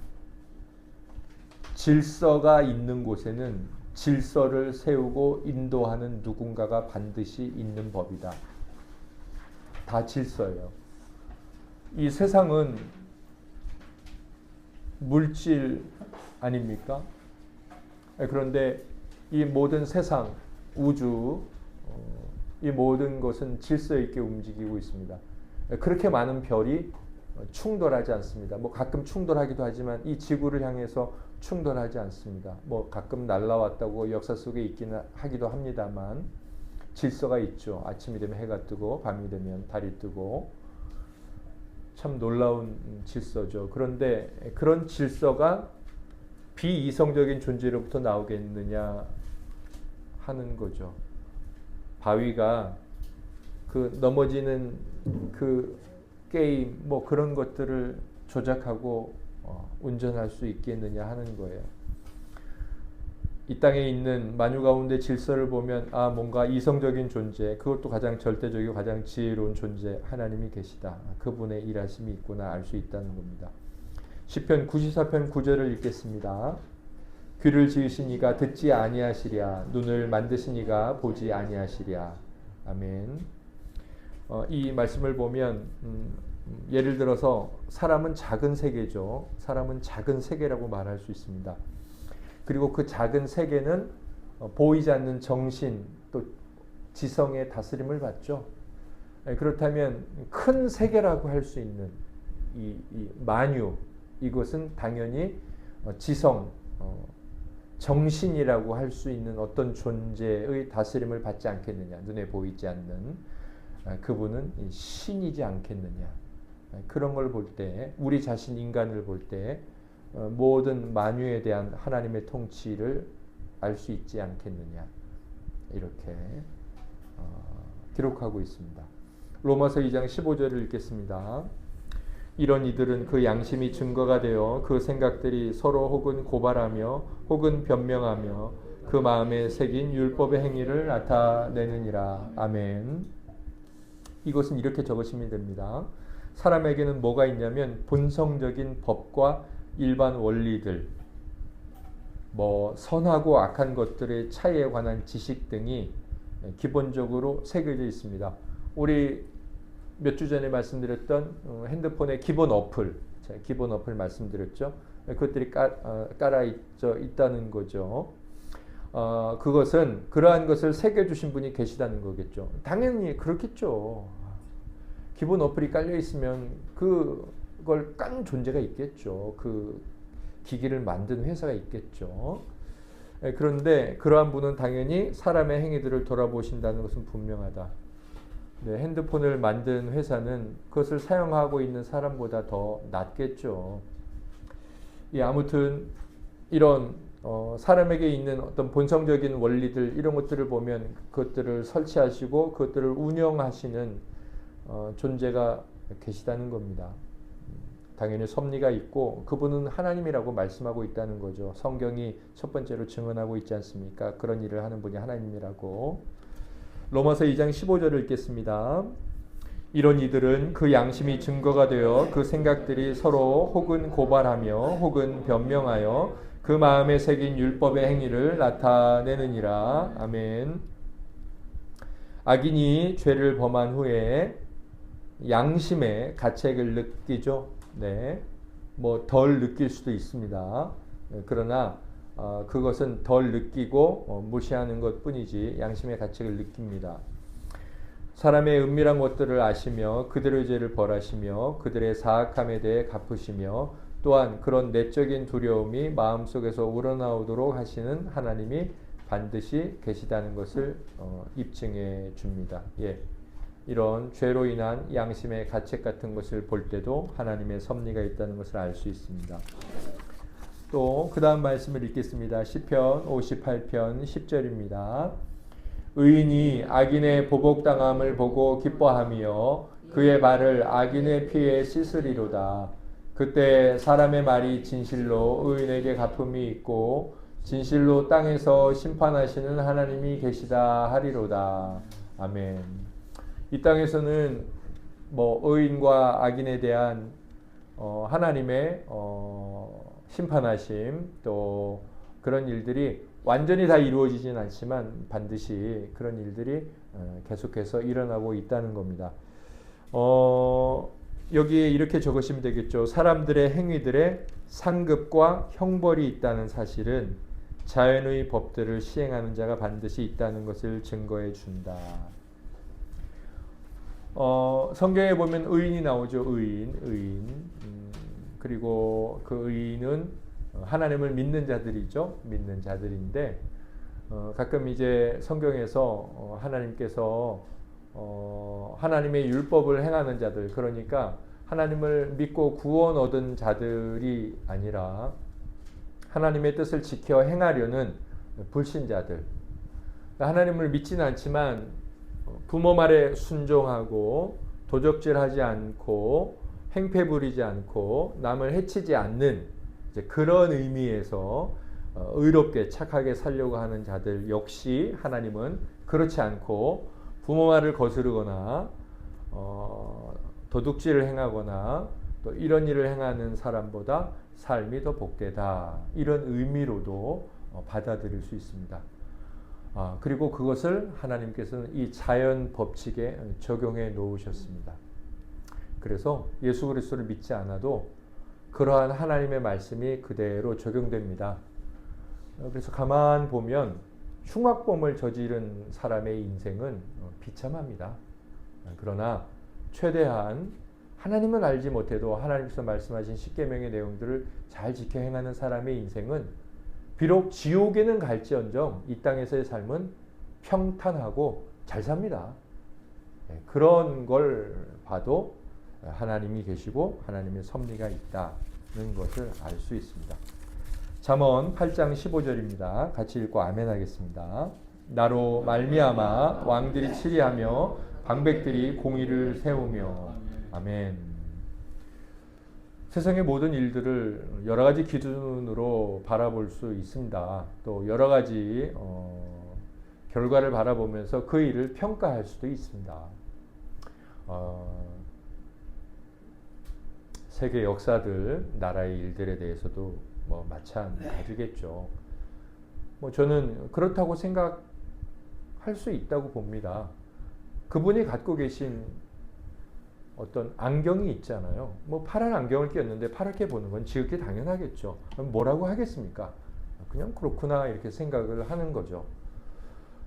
질서가 있는 곳에는 질서를 세우고 인도하는 누군가가 반드시 있는 법이다. 다 질서예요. 이 세상은 물질 아닙니까? 그런데 이 모든 세상, 우주, 이 모든 것은 질서 있게 움직이고 있습니다. 그렇게 많은 별이 충돌하지 않습니다. 뭐 가끔 충돌하기도 하지만 이 지구를 향해서 충돌하지 않습니다. 뭐 가끔 날라왔다고 역사 속에 있기는 하기도 합니다만 질서가 있죠. 아침이 되면 해가 뜨고 밤이 되면 달이 뜨고 참 놀라운 질서죠. 그런데 그런 질서가 비이성적인 존재로부터 나오겠느냐 하는 거죠. 바위가 그 넘어지는 그 게임 뭐 그런 것들을 조작하고 운전할 수 있겠느냐 하는 거예요. 이 땅에 있는 만유 가운데 질서를 보면 뭔가 이성적인 존재, 그것도 가장 절대적이고 가장 지혜로운 존재 하나님이 계시다. 그분의 일하심이 있구나 알 수 있다는 겁니다. 시편 94편 9절을 읽겠습니다. 귀를 지으신 이가 듣지 아니하시랴, 눈을 만드신 이가 보지 아니하시랴. 아멘. 이 말씀을 보면 예를 들어서 사람은 작은 세계죠. 사람은 작은 세계라고 말할 수 있습니다. 그리고 그 작은 세계는 보이지 않는 정신 또 지성의 다스림을 받죠. 그렇다면 큰 세계라고 할 수 있는 이 만유, 이것은 당연히 지성, 정신이라고 할 수 있는 어떤 존재의 다스림을 받지 않겠느냐. 눈에 보이지 않는 그분은 신이지 않겠느냐. 그런 걸 볼 때, 우리 자신 인간을 볼 때 모든 만유에 대한 하나님의 통치를 알 수 있지 않겠느냐. 이렇게 기록하고 있습니다. 로마서 2장 15절을 읽겠습니다. 이런 이들은 그 양심이 증거가 되어 그 생각들이 서로 혹은 고발하며 혹은 변명하며 그 마음에 새긴 율법의 행위를 나타내느니라. 아멘. 이것은 이렇게 적으시면 됩니다. 사람에게는 뭐가 있냐면 본성적인 법과 일반 원리들, 뭐 선하고 악한 것들의 차이에 관한 지식 등이 기본적으로 새겨져 있습니다. 우리 몇 주 전에 말씀드렸던 핸드폰의 기본 어플, 기본 어플 말씀드렸죠. 그것들이 깔아 있다는 거죠. 그것은 그러한 것을 새겨주신 분이 계시다는 거겠죠. 당연히 그렇겠죠. 기본 어플이 깔려 있으면 그걸 깐 존재가 있겠죠. 그 기기를 만든 회사가 있겠죠. 그런데 그러한 분은 당연히 사람의 행위들을 돌아보신다는 것은 분명하다. 네, 핸드폰을 만든 회사는 그것을 사용하고 있는 사람보다 더 낫겠죠. 아무튼 이런 사람에게 있는 어떤 본성적인 원리들 이런 것들을 보면 그것들을 설치하시고 그것들을 운영하시는 존재가 계시다는 겁니다. 당연히 섭리가 있고 그분은 하나님이라고 말씀하고 있다는 거죠. 성경이 첫 번째로 증언하고 있지 않습니까? 그런 일을 하는 분이 하나님이라고. 로마서 2장 15절을 읽겠습니다. 이런 이들은 그 양심이 증거가 되어 그 생각들이 서로 혹은 고발하며 혹은 변명하여 그 마음에 새긴 율법의 행위를 나타내느니라. 아멘. 악인이 죄를 범한 후에 양심의 가책을 느끼죠. 네, 뭐 덜 느낄 수도 있습니다. 그러나 그것은 덜 느끼고 무시하는 것뿐이지 양심의 가책을 느낍니다. 사람의 은밀한 것들을 아시며 그들의 죄를 벌하시며 그들의 사악함에 대해 갚으시며 또한 그런 내적인 두려움이 마음속에서 우러나오도록 하시는 하나님이 반드시 계시다는 것을 입증해 줍니다. 이런 죄로 인한 양심의 가책 같은 것을 볼 때도 하나님의 섭리가 있다는 것을 알 수 있습니다. 또 그 다음 말씀을 읽겠습니다. 시편 58편 10절입니다. 의인이 악인의 보복당함을 보고 기뻐하며 그의 발을 악인의 피에 씻으리로다. 그때 사람의 말이 진실로 의인에게 갚음이 있고 진실로 땅에서 심판하시는 하나님이 계시다 하리로다. 아멘. 이 땅에서는 뭐 의인과 악인에 대한 하나님의 심판하심 또 그런 일들이 완전히 다 이루어지진 않지만 반드시 그런 일들이 계속해서 일어나고 있다는 겁니다. 여기에 이렇게 적으시면 되겠죠. 사람들의 행위들의 상급과 형벌이 있다는 사실은 자연의 법들을 시행하는 자가 반드시 있다는 것을 증거해 준다. 성경에 보면 의인이 나오죠. 의인. 그리고 그 의인은 하나님을 믿는 자들이죠. 믿는 자들인데 가끔 이제 성경에서 하나님께서 하나님의 율법을 행하는 자들, 그러니까 하나님을 믿고 구원 얻은 자들이 아니라 하나님의 뜻을 지켜 행하려는 불신자들, 하나님을 믿지는 않지만 부모 말에 순종하고 도적질하지 않고 행패 부리지 않고 남을 해치지 않는 이제 그런 의미에서 의롭게 착하게 살려고 하는 자들 역시 하나님은 그렇지 않고 부모 말을 거스르거나 도둑질을 행하거나 또 이런 일을 행하는 사람보다 삶이 더 복되다, 이런 의미로도 받아들일 수 있습니다. 그리고 그것을 하나님께서는 이 자연 법칙에 적용해 놓으셨습니다. 그래서 예수 그리스도를 믿지 않아도 그러한 하나님의 말씀이 그대로 적용됩니다. 그래서 가만 보면 흉악범을 저지른 사람의 인생은 비참합니다. 그러나 최대한 하나님은 알지 못해도 하나님께서 말씀하신 십계명의 내용들을 잘 지켜 행하는 사람의 인생은 비록 지옥에는 갈지언정 이 땅에서의 삶은 평탄하고 잘 삽니다. 그런 걸 봐도 하나님이 계시고 하나님의 섭리가 있다는 것을 알 수 있습니다. 잠언 8장 15절입니다. 같이 읽고 아멘 하겠습니다. 나로 말미암아 왕들이 치리하며 방백들이 공의를 세우며. 아멘. 세상의 모든 일들을 여러 가지 기준으로 바라볼 수 있습니다. 또 여러 가지 결과를 바라보면서 그 일을 평가할 수도 있습니다. 세계 역사들, 나라의 일들에 대해서도 마찬가지겠죠. 저는 그렇다고 생각할 수 있다고 봅니다. 그분이 갖고 계신 어떤 안경이 있잖아요. 파란 안경을 꼈는데 파랗게 보는 건 지극히 당연하겠죠. 뭐라고 하겠습니까? 그냥 그렇구나 이렇게 생각을 하는 거죠.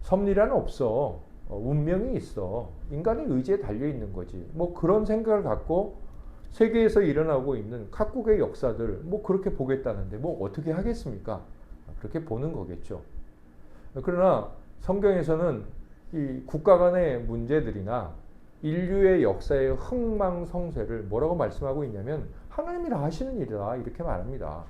섭리란 없어. 운명이 있어. 인간의 의지에 달려 있는 거지. 그런 생각을 갖고 세계에서 일어나고 있는 각국의 역사들 그렇게 보겠다는데 어떻게 하겠습니까? 그렇게 보는 거겠죠. 그러나 성경에서는 이 국가 간의 문제들이나 인류의 역사의 흥망성쇠를 뭐라고 말씀하고 있냐면 하나님이 다 하시는 일이다 이렇게 말합니다.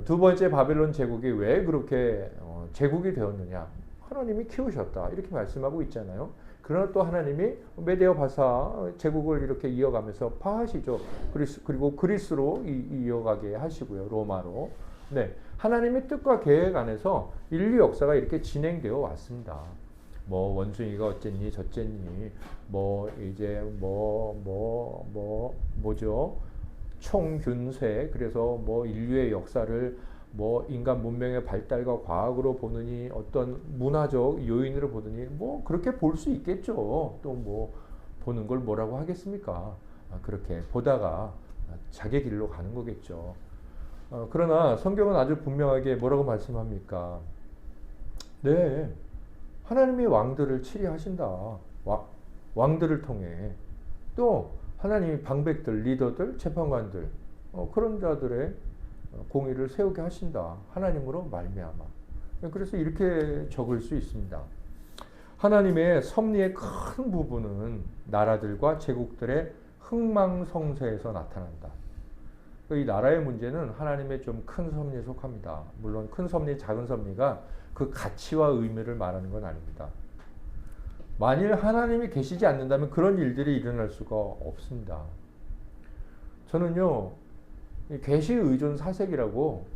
두 번째 바벨론 제국이 왜 그렇게 제국이 되었느냐? 하나님이 키우셨다 이렇게 말씀하고 있잖아요. 그러나 또 하나님이 메데어 바사 제국을 이렇게 이어가면서 파하시죠. 그리고 그리스로 이어가게 하시고요. 로마로. 네, 하나님의 뜻과 계획 안에서 인류 역사가 이렇게 진행되어 왔습니다. 원숭이가 어쨌니 저쨌니 이제 뭐죠? 총균쇠. 그래서 인류의 역사를 인간 문명의 발달과 과학으로 보느니 어떤 문화적 요인으로 보느니 그렇게 볼 수 있겠죠. 또 보는 걸 뭐라고 하겠습니까? 그렇게 보다가 자기 길로 가는 거겠죠. 그러나 성경은 아주 분명하게 뭐라고 말씀합니까? 네, 하나님이 왕들을 치리하신다. 왕들을 통해. 또 하나님이 방백들, 리더들, 재판관들 그런 자들의 공의를 세우게 하신다. 하나님으로 말미암아. 그래서 이렇게 적을 수 있습니다. 하나님의 섭리의 큰 부분은 나라들과 제국들의 흥망성쇠에서 나타난다. 이 나라의 문제는 하나님의 좀 큰 섭리에 속합니다. 물론 큰 섭리, 작은 섭리가 그 가치와 의미를 말하는 건 아닙니다. 만일 하나님이 계시지 않는다면 그런 일들이 일어날 수가 없습니다. 저는요, 계시 의존 사색이라고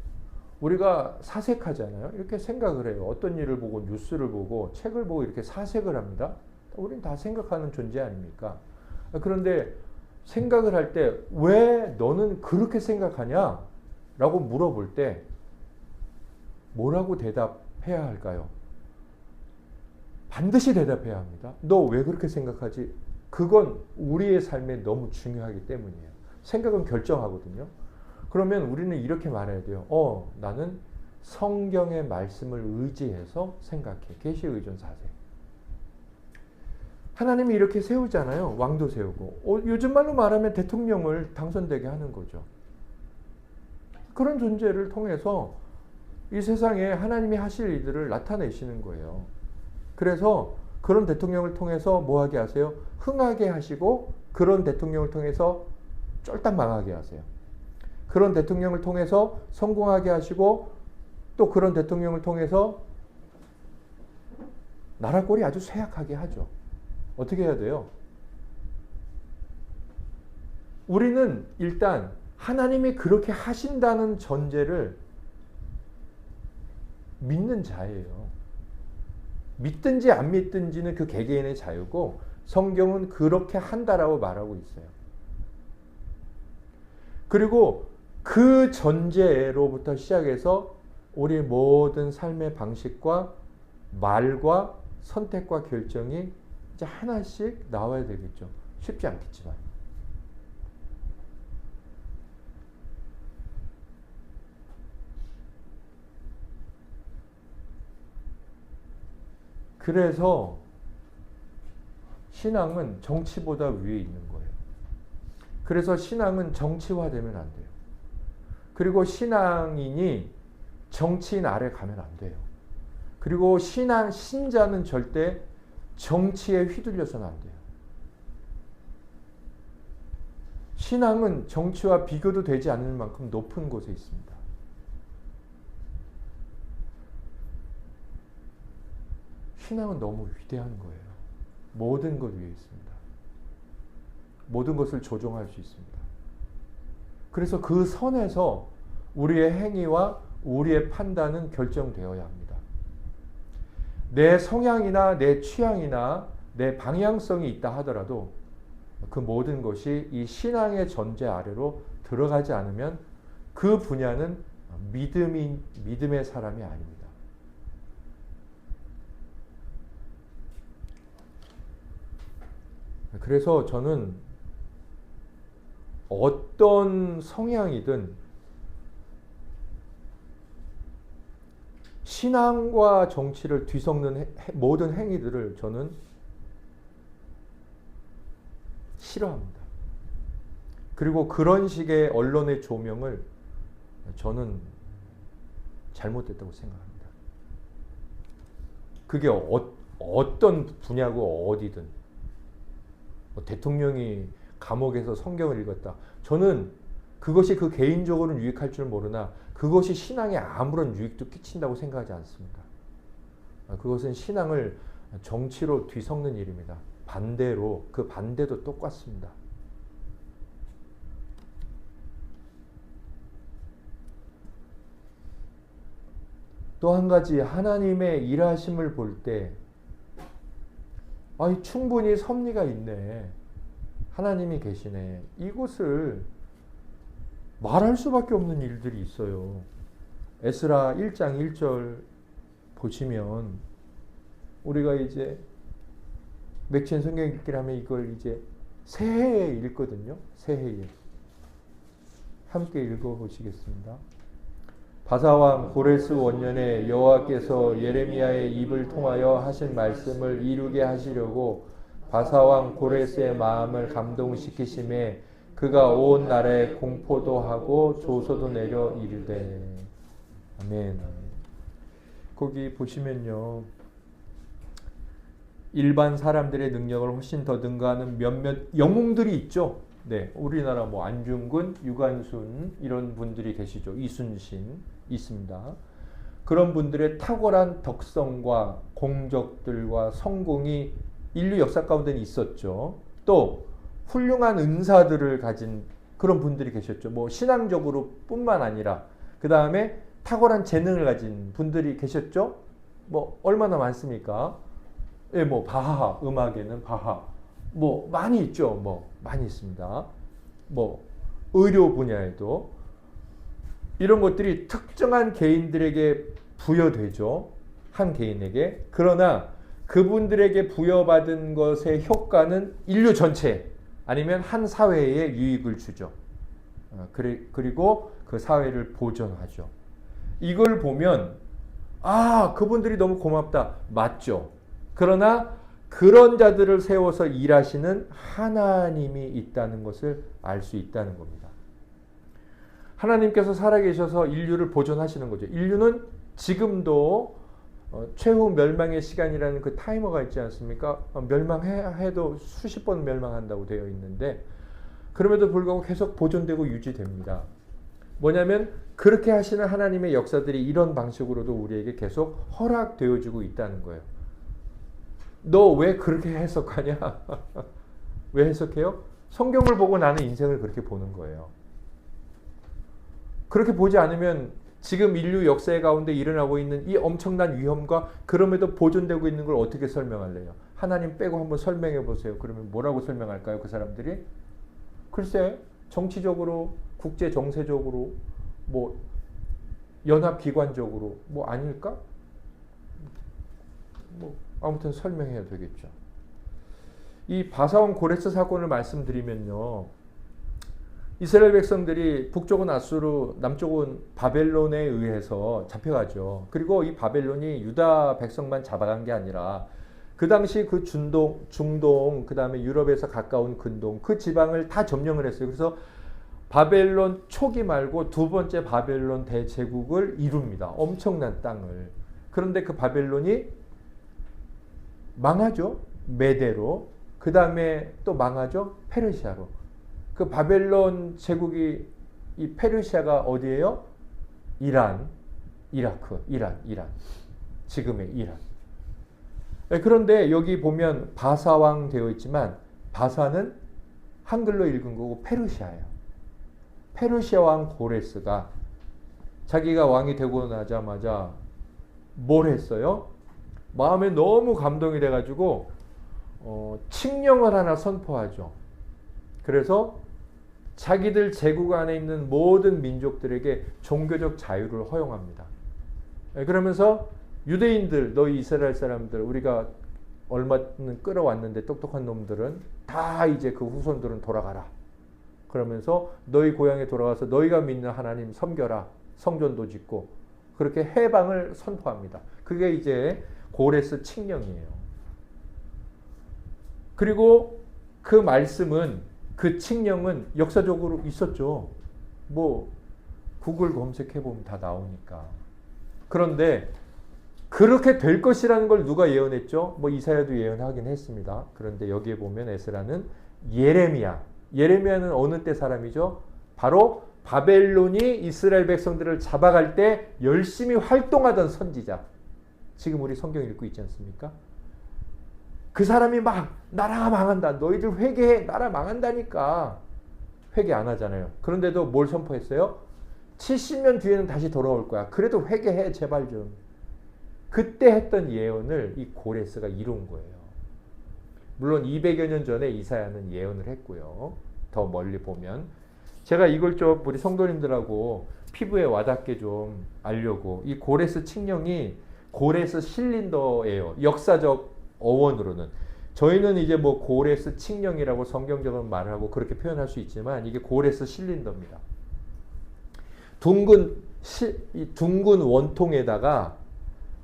우리가 사색하잖아요. 이렇게 생각을 해요. 어떤 일을 보고 뉴스를 보고 책을 보고 이렇게 사색을 합니다. 우리는 다 생각하는 존재 아닙니까? 그런데 생각을 할 때 왜 너는 그렇게 생각하냐? 라고 물어볼 때 뭐라고 대답해야 할까요? 반드시 대답해야 합니다. 너 왜 그렇게 생각하지? 그건 우리의 삶에 너무 중요하기 때문이에요. 생각은 결정하거든요. 그러면 우리는 이렇게 말해야 돼요. 나는 성경의 말씀을 의지해서 생각해. 계시 의존 사세. 하나님이 이렇게 세우잖아요. 왕도 세우고. 요즘 말로 말하면 대통령을 당선되게 하는 거죠. 그런 존재를 통해서 이 세상에 하나님이 하실 일들을 나타내시는 거예요. 그래서 그런 대통령을 통해서 뭐 하게 하세요? 흥하게 하시고 그런 대통령을 통해서 쫄딱 망하게 하세요. 그런 대통령을 통해서 성공하게 하시고 또 그런 대통령을 통해서 나라 꼴이 아주 쇠약하게 하죠. 어떻게 해야 돼요? 우리는 일단 하나님이 그렇게 하신다는 전제를 믿는 자예요. 믿든지 안 믿든지는 그 개개인의 자유고 성경은 그렇게 한다라고 말하고 있어요. 그리고 그 전제로부터 시작해서 우리의 모든 삶의 방식과 말과 선택과 결정이 이제 하나씩 나와야 되겠죠. 쉽지 않겠지만. 그래서 신앙은 정치보다 위에 있는 거예요. 그래서 신앙은 정치화되면 안 돼요. 그리고 신앙인이 정치인 아래 가면 안 돼요. 그리고 신자는 절대 정치에 휘둘려서는 안 돼요. 신앙은 정치와 비교도 되지 않을 만큼 높은 곳에 있습니다. 신앙은 너무 위대한 거예요. 모든 것 위에 있습니다. 모든 것을 조종할 수 있습니다. 그래서 그 선에서 우리의 행위와 우리의 판단은 결정되어야 합니다. 내 성향이나 내 취향이나 내 방향성이 있다 하더라도 그 모든 것이 이 신앙의 전제 아래로 들어가지 않으면 그 분야는 믿음의 사람이 아닙니다. 그래서 저는 어떤 성향이든 신앙과 정치를 뒤섞는 모든 행위들을 저는 싫어합니다. 그리고 그런 식의 언론의 조명을 저는 잘못됐다고 생각합니다. 그게 어떤 분야고 어디든. 대통령이 감옥에서 성경을 읽었다. 저는 그것이 그 개인적으로는 유익할 줄 모르나 그것이 신앙에 아무런 유익도 끼친다고 생각하지 않습니다. 그것은 신앙을 정치로 뒤섞는 일입니다. 반대로 그 반대도 똑같습니다. 또 한 가지 하나님의 일하심을 볼 때 충분히 섭리가 있네. 하나님이 계시네. 이것을 말할 수밖에 없는 일들이 있어요. 에스라 1장 1절 보시면 우리가 이제 맥주인 성경 읽기를 하면 이걸 이제 새해에 읽거든요. 새해에. 함께 읽어보시겠습니다. 바사왕 고레스 원년에 여호와께서 예레미야의 입을 통하여 하신 말씀을 이루게 하시려고 바사왕 고레스의 마음을 감동시키심에 그가 온 나라에 공포도 하고 조서도 내려 이르되. 아멘. 거기 보시면요, 일반 사람들의 능력을 훨씬 더 능가하는 몇몇 영웅들이 있죠. 네, 우리나라 뭐 안중근, 유관순 이런 분들이 계시죠. 이순신 있습니다. 그런 분들의 탁월한 덕성과 공적들과 성공이 인류 역사 가운데는 있었죠. 또 훌륭한 은사들을 가진 그런 분들이 계셨죠. 뭐 신앙적으로 뿐만 아니라 그 다음에 탁월한 재능을 가진 분들이 계셨죠. 뭐 얼마나 많습니까? 예, 뭐 바하, 음악에는 바하, 뭐 많이 있죠. 뭐 많이 있습니다. 뭐 의료 분야에도 이런 것들이 특정한 개인들에게 부여되죠. 한 개인에게. 그러나 그분들에게 부여받은 것의 효과는 인류 전체 아니면 한 사회에 유익을 주죠. 그리고 그 사회를 보존하죠. 이걸 보면 그분들이 너무 고맙다. 맞죠. 그러나 그런 자들을 세워서 일하시는 하나님이 있다는 것을 알 수 있다는 겁니다. 하나님께서 살아계셔서 인류를 보존하시는 거죠. 인류는 지금도 최후 멸망의 시간이라는 그 타이머가 있지 않습니까? 멸망해도 수십 번 멸망한다고 되어 있는데 그럼에도 불구하고 계속 보존되고 유지됩니다. 뭐냐면 그렇게 하시는 하나님의 역사들이 이런 방식으로도 우리에게 계속 허락되어지고 있다는 거예요. 너 왜 그렇게 해석하냐? 왜 해석해요? 성경을 보고 나는 인생을 그렇게 보는 거예요. 그렇게 보지 않으면 지금 인류 역사의 가운데 일어나고 있는 이 엄청난 위험과 그럼에도 보존되고 있는 걸 어떻게 설명할래요? 하나님 빼고 한번 설명해 보세요. 그러면 뭐라고 설명할까요? 그 사람들이? 글쎄, 정치적으로, 국제 정세적으로, 뭐 연합기관적으로 뭐 아닐까? 뭐 아무튼 설명해야 되겠죠. 이 바사온 고레스 사건을 말씀드리면요. 이스라엘 백성들이 북쪽은 아수르, 남쪽은 바벨론에 의해서 잡혀가죠. 그리고 이 바벨론이 유다 백성만 잡아간 게 아니라 그 당시 그 중동, 그 다음에 유럽에서 가까운 근동, 그 지방을 다 점령을 했어요. 그래서 바벨론 초기 말고 두 번째 바벨론 대제국을 이룹니다. 엄청난 땅을. 그런데 그 바벨론이 망하죠. 메대로. 그 다음에 또 망하죠. 페르시아로. 그 바벨론 제국이 이 페르시아가 어디예요? 이란, 이라크, 이란. 지금의 이란. 그런데 여기 보면 바사왕 되어 있지만 바사는 한글로 읽은 거고 페르시아예요. 페르시아 왕 고레스가 자기가 왕이 되고 나자마자 뭘 했어요? 마음에 너무 감동이 돼가지고 칙령을 하나 선포하죠. 그래서 자기들 제국 안에 있는 모든 민족들에게 종교적 자유를 허용합니다. 그러면서 유대인들, 너희 이스라엘 사람들, 우리가 얼마는 끌어왔는데 똑똑한 놈들은 다 이제 그 후손들은 돌아가라. 그러면서 너희 고향에 돌아가서 너희가 믿는 하나님 섬겨라. 성전도 짓고 그렇게 해방을 선포합니다. 그게 이제 고레스 칙령이에요. 그리고 그 말씀은 그 칙령은 역사적으로 있었죠. 뭐 구글 검색해 보면 다 나오니까. 그런데 그렇게 될 것이라는 걸 누가 예언했죠? 뭐 이사야도 예언하긴 했습니다. 그런데 여기에 보면 에스라는 예레미야는 어느 때 사람이죠? 바로 바벨론이 이스라엘 백성들을 잡아갈 때 열심히 활동하던 선지자. 지금 우리 성경 읽고 있지 않습니까? 그 사람이 막 나라가 망한다. 너희들 회개해. 나라 망한다니까. 회개 안 하잖아요. 그런데도 뭘 선포했어요? 70년 뒤에는 다시 돌아올 거야. 그래도 회개해. 제발 좀. 그때 했던 예언을 이 고레스가 이룬 거예요. 물론 200여 년 전에 이사야는 예언을 했고요. 더 멀리 보면. 제가 이걸 좀 우리 성도님들하고 피부에 와닿게 좀 알려고. 이 고레스 칙령이 고레스 실린더예요. 역사적 어원으로는. 저희는 이제 뭐 고레스 칙령이라고 성경적으로 말을 하고 그렇게 표현할 수 있지만 이게 고레스 실린더입니다. 둥근 원통에다가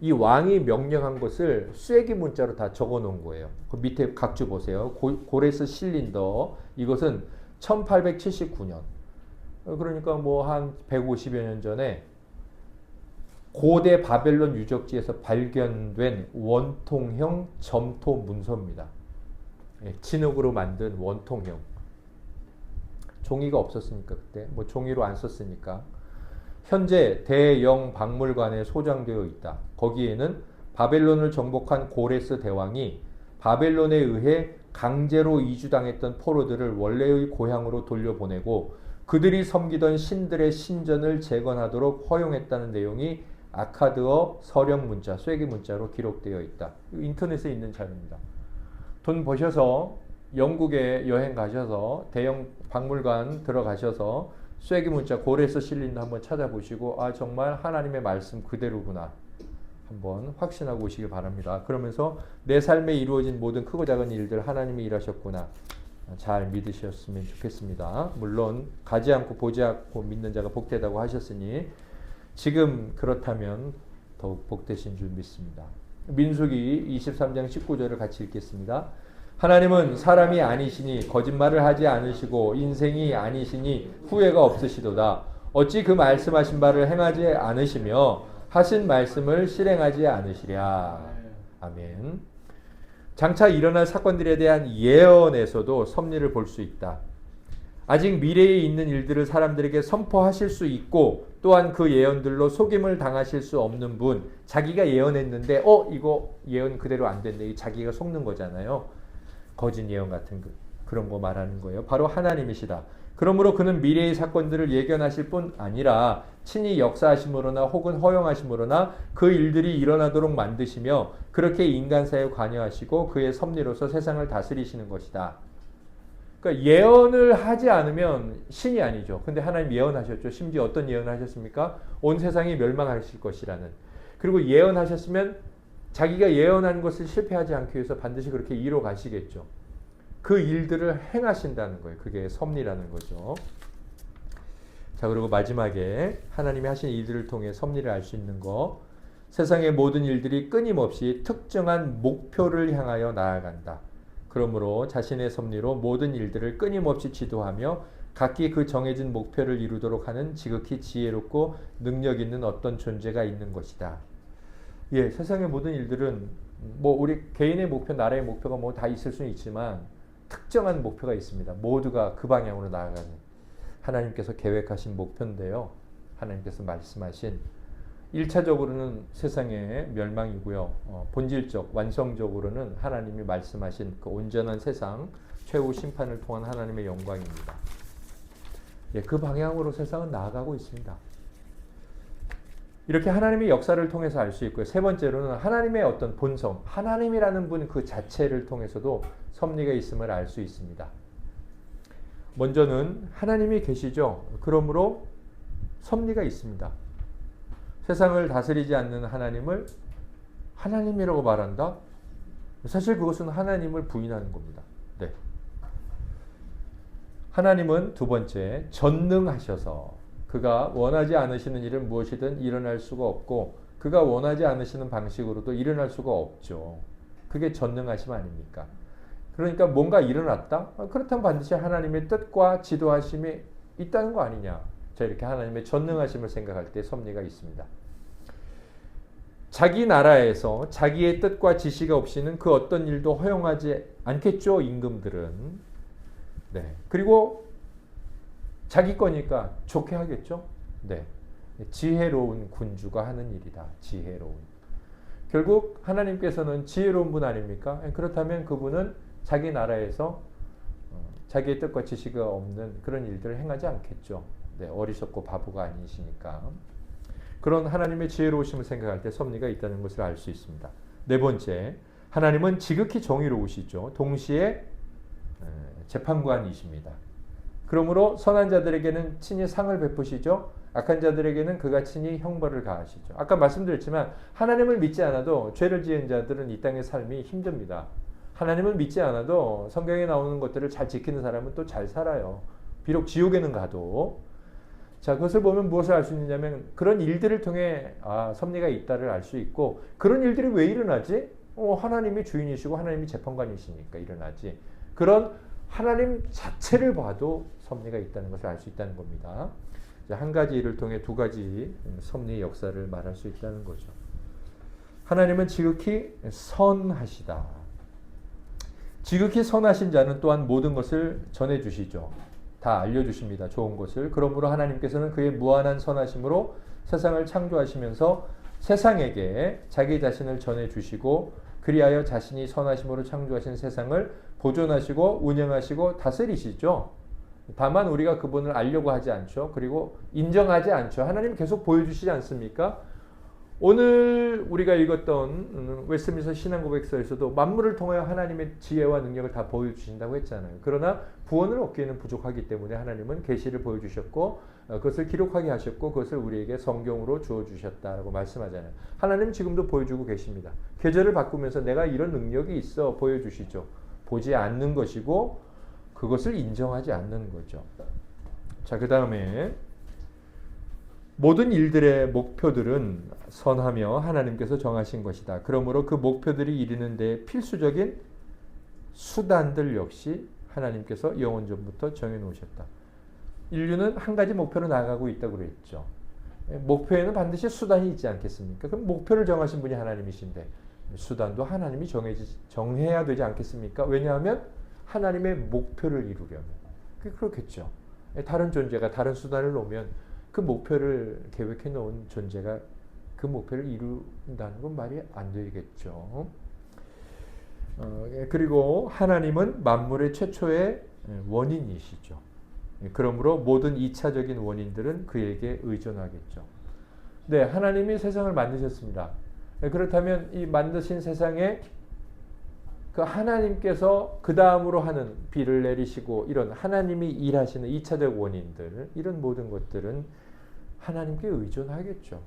이 왕이 명령한 것을 쐐기 문자로 다 적어 놓은 거예요. 그 밑에 각주 보세요. 고레스 실린더. 이것은 1879년. 그러니까 뭐 한 150여 년 전에 고대 바벨론 유적지에서 발견된 원통형 점토 문서입니다. 진흙으로 만든 원통형. 종이가 없었으니까 그때 뭐 종이로 안 썼으니까. 현재 대영 박물관에 소장되어 있다. 거기에는 바벨론을 정복한 고레스 대왕이 바벨론에 의해 강제로 이주당했던 포로들을 원래의 고향으로 돌려보내고 그들이 섬기던 신들의 신전을 재건하도록 허용했다는 내용이 아카드어 서령 문자, 쐐기 문자로 기록되어 있다. 인터넷에 있는 자료입니다. 돈 버셔서 영국에 여행 가셔서 대형 박물관 들어가셔서 쐐기 문자 고레스 실린더 한번 찾아보시고 정말 하나님의 말씀 그대로구나 한번 확신하고 오시길 바랍니다. 그러면서 내 삶에 이루어진 모든 크고 작은 일들 하나님이 일하셨구나 잘 믿으셨으면 좋겠습니다. 물론 가지 않고 보지 않고 믿는 자가 복되다고 하셨으니 지금 그렇다면 더욱 복되신 줄 믿습니다. 민수기 23장 19절을 같이 읽겠습니다. 하나님은 사람이 아니시니 거짓말을 하지 않으시고 인생이 아니시니 후회가 없으시도다. 어찌 그 말씀하신 바를 행하지 않으시며 하신 말씀을 실행하지 않으시랴. 아멘. 장차 일어날 사건들에 대한 예언에서도 섭리를 볼 수 있다. 아직 미래에 있는 일들을 사람들에게 선포하실 수 있고 또한 그 예언들로 속임을 당하실 수 없는 분, 자기가 예언했는데 이거 예언 그대로 안 됐네. 자기가 속는 거잖아요. 거짓 예언 같은 그런 거 말하는 거예요. 바로 하나님이시다. 그러므로 그는 미래의 사건들을 예견하실 뿐 아니라 친히 역사하심으로나 혹은 허용하심으로나 그 일들이 일어나도록 만드시며 그렇게 인간사에 관여하시고 그의 섭리로서 세상을 다스리시는 것이다. 그러니까 예언을 하지 않으면 신이 아니죠. 근데 하나님 예언하셨죠. 심지어 어떤 예언을 하셨습니까? 온 세상이 멸망하실 것이라는. 그리고 예언하셨으면 자기가 예언한 것을 실패하지 않기 위해서 반드시 그렇게 이뤄 가시겠죠. 그 일들을 행하신다는 거예요. 그게 섭리라는 거죠. 자, 그리고 마지막에 하나님이 하신 일들을 통해 섭리를 알 수 있는 거. 세상의 모든 일들이 끊임없이 특정한 목표를 향하여 나아간다. 그러므로 자신의 섭리로 모든 일들을 끊임없이 지도하며 각기 그 정해진 목표를 이루도록 하는 지극히 지혜롭고 능력 있는 어떤 존재가 있는 것이다. 예, 세상의 모든 일들은 우리 개인의 목표, 나라의 목표가 다 있을 수는 있지만 특정한 목표가 있습니다. 모두가 그 방향으로 나아가는 하나님께서 계획하신 목표인데요. 하나님께서 말씀하신 1차적으로는 세상의 멸망이고요. 본질적, 완성적으로는 하나님이 말씀하신 그 온전한 세상, 최후 심판을 통한 하나님의 영광입니다. 예, 그 방향으로 세상은 나아가고 있습니다. 이렇게 하나님의 역사를 통해서 알 수 있고요. 세 번째로는 하나님의 어떤 본성, 하나님이라는 분 그 자체를 통해서도 섭리가 있음을 알 수 있습니다. 먼저는 하나님이 계시죠. 그러므로 섭리가 있습니다. 세상을 다스리지 않는 하나님을 하나님이라고 말한다? 사실 그것은 하나님을 부인하는 겁니다. 네. 하나님은 두 번째, 전능하셔서 그가 원하지 않으시는 일은 무엇이든 일어날 수가 없고 그가 원하지 않으시는 방식으로도 일어날 수가 없죠. 그게 전능하심 아닙니까? 그러니까 뭔가 일어났다? 그렇다면 반드시 하나님의 뜻과 지도하심이 있다는 거 아니냐. 자, 이렇게 하나님의 전능하심을 생각할 때 섭리가 있습니다. 자기 나라에서 자기의 뜻과 지시가 없이는 그 어떤 일도 허용하지 않겠죠, 임금들은. 네. 그리고 자기 거니까 좋게 하겠죠. 네. 지혜로운 군주가 하는 일이다. 지혜로운. 결국 하나님께서는 지혜로운 분 아닙니까? 그렇다면 그분은 자기 나라에서 자기의 뜻과 지시가 없는 그런 일들을 행하지 않겠죠. 네, 어리석고 바보가 아니시니까. 그런 하나님의 지혜로우심을 생각할 때 섭리가 있다는 것을 알 수 있습니다. 네 번째, 하나님은 지극히 정의로우시죠. 동시에 재판관이십니다. 그러므로 선한 자들에게는 친히 상을 베푸시죠. 악한 자들에게는 그가 친히 형벌을 가하시죠. 아까 말씀드렸지만 하나님을 믿지 않아도 죄를 지은 자들은 이 땅의 삶이 힘듭니다. 하나님을 믿지 않아도 성경에 나오는 것들을 잘 지키는 사람은 또 잘 살아요. 비록 지옥에는 가도. 자, 그것을 보면 무엇을 알 수 있느냐면 그런 일들을 통해 섭리가 있다를 알 수 있고 그런 일들이 왜 일어나지? 하나님이 주인이시고 하나님이 재판관이시니까 일어나지. 그런 하나님 자체를 봐도 섭리가 있다는 것을 알 수 있다는 겁니다. 한 가지 일을 통해 두 가지 섭리의 역사를 말할 수 있다는 거죠. 하나님은 지극히 선하시다. 지극히 선하신 자는 또한 모든 것을 전해주시죠. 다 알려주십니다. 좋은 것을. 그러므로 하나님께서는 그의 무한한 선하심으로 세상을 창조하시면서 세상에게 자기 자신을 전해주시고 그리하여 자신이 선하심으로 창조하신 세상을 보존하시고 운영하시고 다스리시죠. 다만 우리가 그분을 알려고 하지 않죠. 그리고 인정하지 않죠. 하나님 계속 보여주시지 않습니까? 오늘 우리가 읽었던 웨스트민스터 신앙고백서에서도 만물을 통하여 하나님의 지혜와 능력을 다 보여주신다고 했잖아요. 그러나 구원을 얻기에는 부족하기 때문에 하나님은 계시를 보여주셨고 그것을 기록하게 하셨고 그것을 우리에게 성경으로 주어주셨다라고 말씀하잖아요. 하나님은 지금도 보여주고 계십니다. 계절을 바꾸면서 내가 이런 능력이 있어 보여주시죠. 보지 않는 것이고 그것을 인정하지 않는 거죠. 자, 그 다음에 모든 일들의 목표들은 선하며 하나님께서 정하신 것이다. 그러므로 그 목표들이 이르는 데 필수적인 수단들 역시 하나님께서 영원 전부터 정해 놓으셨다. 인류는 한 가지 목표로 나아가고 있다고 그랬죠. 목표에는 반드시 수단이 있지 않겠습니까? 그럼 목표를 정하신 분이 하나님이신데 수단도 하나님이 정해야 되지 않겠습니까? 왜냐하면 하나님의 목표를 이루려면. 그렇겠죠. 다른 존재가 다른 수단을 놓으면 그 목표를 계획해 놓은 존재가 그 목표를 이룬다는 건 말이 안 되겠죠. 그리고 하나님은 만물의 최초의 원인이시죠. 그러므로 모든 2차적인 원인들은 그에게 의존하겠죠. 네, 하나님이 세상을 만드셨습니다. 그렇다면 이 만드신 세상에 그 하나님께서 그 다음으로 하는 비를 내리시고 이런 하나님이 일하시는 2차적 원인들, 이런 모든 것들은 하나님께 의존하겠죠.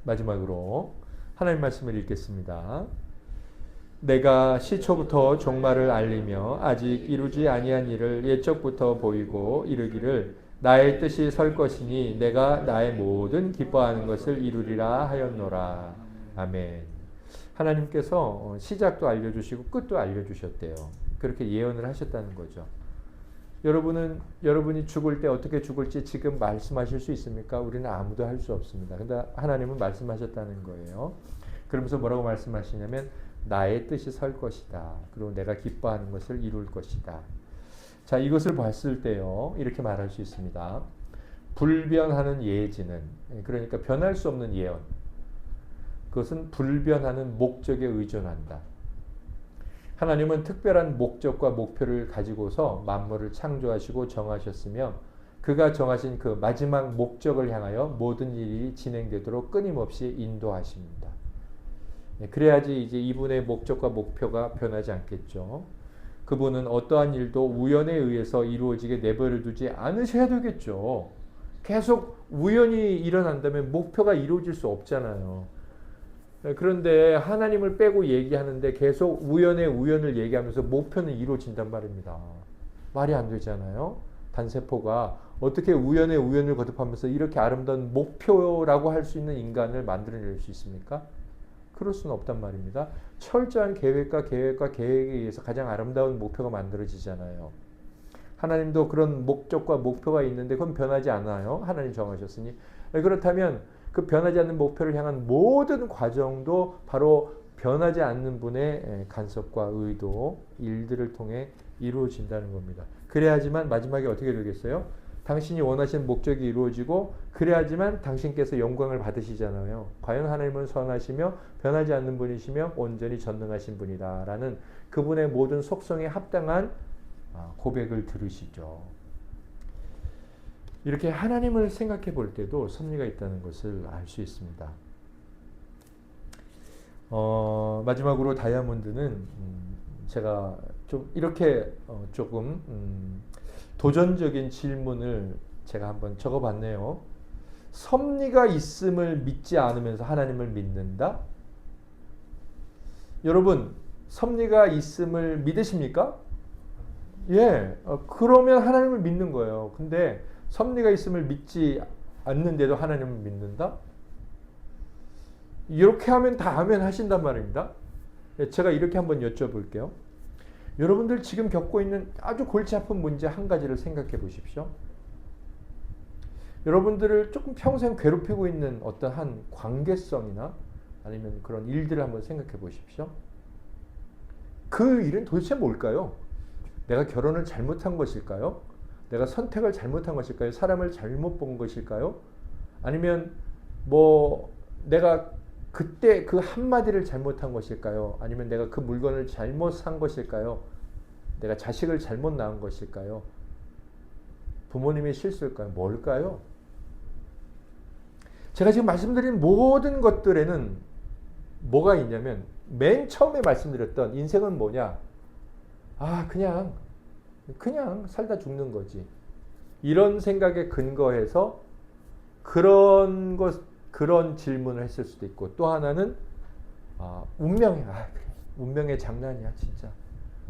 마지막으로 하나님 말씀을 읽겠습니다. 내가 시초부터 종말을 알리며 아직 이루지 아니한 일을 옛적부터 보이고 이르기를 나의 뜻이 설 것이니 내가 나의 모든 기뻐하는 것을 이루리라 하였노라. 아멘. 하나님께서 시작도 알려주시고 끝도 알려주셨대요. 그렇게 예언을 하셨다는 거죠. 여러분이 죽을 때 어떻게 죽을지 지금 말씀하실 수 있습니까? 우리는 아무도 할 수 없습니다. 근데 하나님은 말씀하셨다는 거예요. 그러면서 뭐라고 말씀하시냐면 나의 뜻이 설 것이다. 그리고 내가 기뻐하는 것을 이룰 것이다. 자, 이것을 봤을 때요, 이렇게 말할 수 있습니다. 불변하는 예지는, 그러니까 변할 수 없는 예언, 그것은 불변하는 목적에 의존한다. 하나님은 특별한 목적과 목표를 가지고서 만물을 창조하시고 정하셨으며 그가 정하신 그 마지막 목적을 향하여 모든 일이 진행되도록 끊임없이 인도하십니다. 그래야지 이제 이분의 목적과 목표가 변하지 않겠죠. 그분은 어떠한 일도 우연에 의해서 이루어지게 내버려 두지 않으셔야 되겠죠. 계속 우연히 일어난다면 목표가 이루어질 수 없잖아요. 그런데 하나님을 빼고 얘기하는데 계속 우연의 우연을 얘기하면서 목표는 이루어진단 말입니다. 말이 안 되잖아요. 단세포가 어떻게 우연의 우연을 거듭하면서 이렇게 아름다운 목표라고 할 수 있는 인간을 만들어낼 수 있습니까? 그럴 수는 없단 말입니다. 철저한 계획과 계획에 의해서 가장 아름다운 목표가 만들어지잖아요. 하나님도 그런 목적과 목표가 있는데 그건 변하지 않아요. 하나님 정하셨으니. 그렇다면 그 변하지 않는 목표를 향한 모든 과정도 바로 변하지 않는 분의 간섭과 의도, 일들을 통해 이루어진다는 겁니다. 그래야지만 마지막에 어떻게 되겠어요? 당신이 원하시는 목적이 이루어지고 그래야지만 당신께서 영광을 받으시잖아요. 과연 하나님은 선하시며 변하지 않는 분이시며 온전히 전능하신 분이다 라는 그분의 모든 속성에 합당한 고백을 들으시죠. 이렇게 하나님을 생각해 볼 때도 섭리가 있다는 것을 알 수 있습니다. 마지막으로 다이아몬드는 제가 좀 이렇게 조금 도전적인 질문을 제가 한번 적어봤네요. 섭리가 있음을 믿지 않으면서 하나님을 믿는다? 여러분, 섭리가 있음을 믿으십니까? 예, 그러면 하나님을 믿는 거예요. 근데 섭리가 있음을 믿지 않는데도 하나님을 믿는다? 이렇게 하면 다 아멘 하신단 말입니다. 제가 이렇게 한번 여쭤볼게요. 여러분들 지금 겪고 있는 아주 골치 아픈 문제 한 가지를 생각해 보십시오. 여러분들을 조금 평생 괴롭히고 있는 어떤 한 관계성이나 아니면 그런 일들을 한번 생각해 보십시오. 그 일은 도대체 뭘까요? 내가 결혼을 잘못한 것일까요? 내가 선택을 잘못한 것일까요? 사람을 잘못 본 것일까요? 아니면 내가 그때 그 한마디를 잘못한 것일까요? 아니면 내가 그 물건을 잘못 산 것일까요? 내가 자식을 잘못 낳은 것일까요? 부모님의 실수일까요? 뭘까요? 제가 지금 말씀드린 모든 것들에는 뭐가 있냐면 맨 처음에 말씀드렸던 인생은 뭐냐? 그냥 살다 죽는 거지. 이런 생각에 근거해서 그런 질문을 했을 수도 있고, 또 하나는 운명의 장난이야 진짜.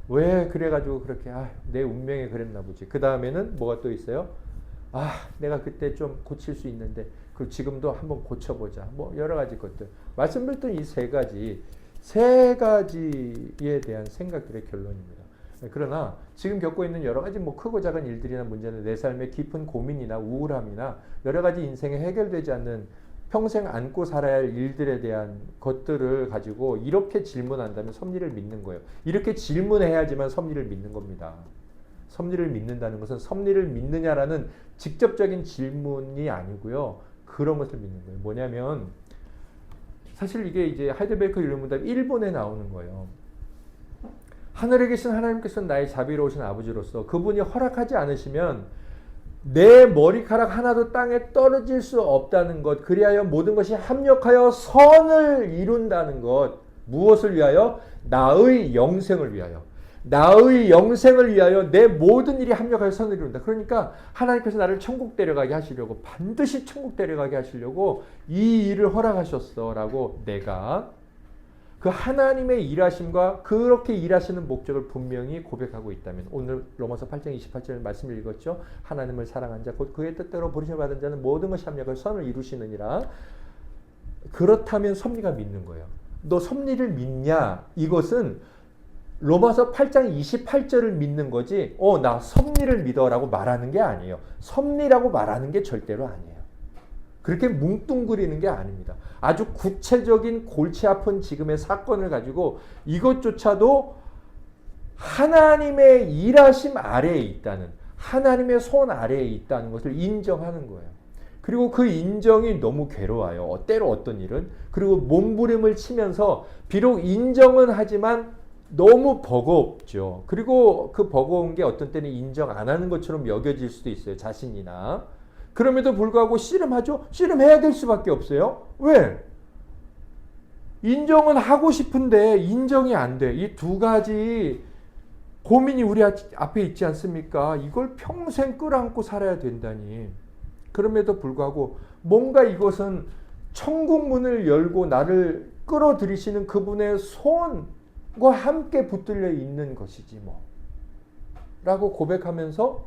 왜 그래가지고 그렇게 내 운명에 그랬나 보지. 그 다음에는 뭐가 또 있어요? 내가 그때 좀 고칠 수 있는데 그 지금도 한번 고쳐보자. 뭐 여러 가지 것들 말씀드렸던 이 세 가지에 대한 생각들의 결론입니다. 그러나 지금 겪고 있는 여러 가지 뭐 크고 작은 일들이나 문제는 내 삶의 깊은 고민이나 우울함이나 여러 가지 인생에 해결되지 않는 평생 안고 살아야 할 일들에 대한 것들을 가지고 이렇게 질문한다면 섭리를 믿는 거예요. 이렇게 질문해야지만 섭리를 믿는 겁니다. 섭리를 믿는다는 것은 섭리를 믿느냐라는 직접적인 질문이 아니고요. 그런 것을 믿는 거예요. 뭐냐면 사실 이게 이제 하이델베르크 윤리문답 1본에 나오는 거예요. 하늘에 계신 하나님께서는 나의 자비로우신 아버지로서 그분이 허락하지 않으시면 내 머리카락 하나도 땅에 떨어질 수 없다는 것, 그리하여 모든 것이 합력하여 선을 이룬다는 것. 무엇을 위하여? 나의 영생을 위하여. 나의 영생을 위하여 내 모든 일이 합력하여 선을 이룬다. 그러니까 하나님께서 나를 천국 데려가게 하시려고, 반드시 천국 데려가게 하시려고 이 일을 허락하셨어 라고 내가 그 하나님의 일하심과 그렇게 일하시는 목적을 분명히 고백하고 있다면, 오늘 로마서 8장 28절 말씀을 읽었죠. 하나님을 사랑한 자 곧 그의 뜻대로 부르심을 받은 자는 모든 것이 합력하여 선을 이루시느니라. 그렇다면 섭리가 믿는 거예요. 너 섭리를 믿냐? 이것은 로마서 8장 28절을 믿는 거지 나 섭리를 믿어라고 말하는 게 아니에요. 섭리라고 말하는 게 절대로 아니에요. 그렇게 뭉뚱그리는 게 아닙니다. 아주 구체적인 골치 아픈 지금의 사건을 가지고 이것조차도 하나님의 일하심 아래에 있다는, 하나님의 손 아래에 있다는 것을 인정하는 거예요. 그리고 그 인정이 너무 괴로워요. 때로 어떤 일은. 그리고 몸부림을 치면서 비록 인정은 하지만 너무 버거웠죠. 그리고 그 버거운 게 어떤 때는 인정 안 하는 것처럼 여겨질 수도 있어요. 자신이나. 그럼에도 불구하고 씨름하죠? 씨름해야 될 수밖에 없어요. 왜? 인정은 하고 싶은데 인정이 안 돼. 이 두 가지 고민이 우리 앞에 있지 않습니까? 이걸 평생 끌어안고 살아야 된다니. 그럼에도 불구하고 뭔가 이것은 천국 문을 열고 나를 끌어들이시는 그분의 손과 함께 붙들려 있는 것이지 뭐. 라고 고백하면서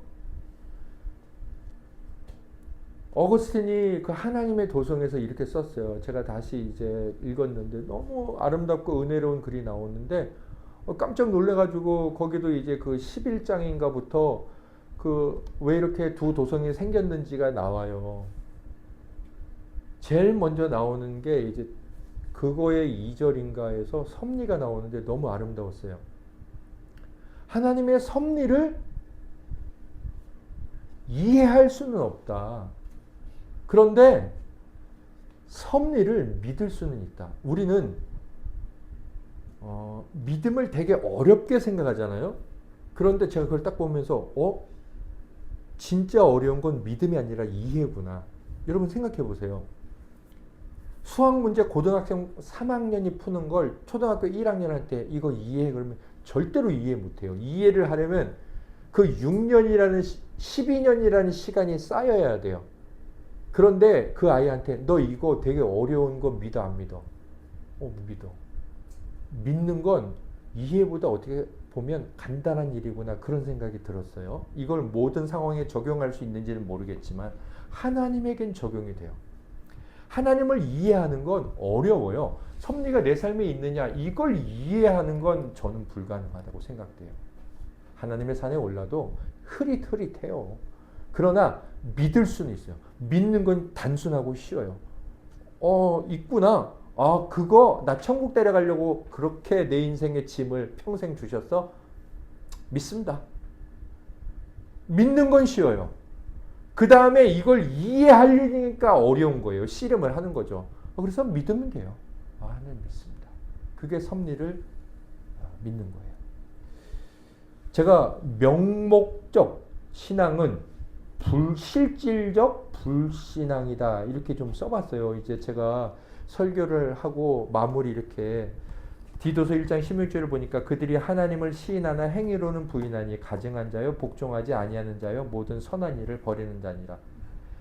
어거스틴이 그 하나님의 도성에서 이렇게 썼어요. 제가 다시 이제 읽었는데 너무 아름답고 은혜로운 글이 나오는데 깜짝 놀래가지고 거기도 이제 그 11장인가부터 그 왜 이렇게 두 도성이 생겼는지가 나와요. 제일 먼저 나오는 게 이제 그거의 2절인가에서 섭리가 나오는데 너무 아름다웠어요. 하나님의 섭리를 이해할 수는 없다. 그런데 섭리를 믿을 수는 있다. 우리는 믿음을 되게 어렵게 생각하잖아요. 그런데 제가 그걸 딱 보면서 진짜 어려운 건 믿음이 아니라 이해구나. 여러분 생각해 보세요. 수학 문제 고등학생 3학년이 푸는 걸 초등학교 1학년 할 때 이거 이해해 그러면 절대로 이해 못해요. 이해를 하려면 그 6년이라는 12년이라는 시간이 쌓여야 돼요. 그런데 그 아이한테 너 이거 되게 어려운 거 믿어 안 믿어? 믿어. 믿는 건 이해보다 어떻게 보면 간단한 일이구나 그런 생각이 들었어요. 이걸 모든 상황에 적용할 수 있는지는 모르겠지만 하나님에겐 적용이 돼요. 하나님을 이해하는 건 어려워요. 섭리가 내 삶에 있느냐 이걸 이해하는 건 저는 불가능하다고 생각돼요. 하나님의 산에 올라도 흐릿흐릿해요. 그러나 믿을 수는 있어요. 믿는 건 단순하고 쉬워요. 있구나. 그거 나 천국 데려가려고 그렇게 내 인생의 짐을 평생 주셨어? 믿습니다. 믿는 건 쉬워요. 그 다음에 이걸 이해하려니까 어려운 거예요. 씨름을 하는 거죠. 그래서 믿으면 돼요. 하나님 믿습니다. 그게 섭리를 믿는 거예요. 제가 명목적 신앙은 실질적 불신앙이다 이렇게 좀 써봤어요. 이제 제가 설교를 하고 마무리 이렇게 디도서 1장 16절을 보니까 그들이 하나님을 시인하나 행위로는 부인하니 가증한 자요 복종하지 아니하는 자요 모든 선한 일을 버리는 자니라.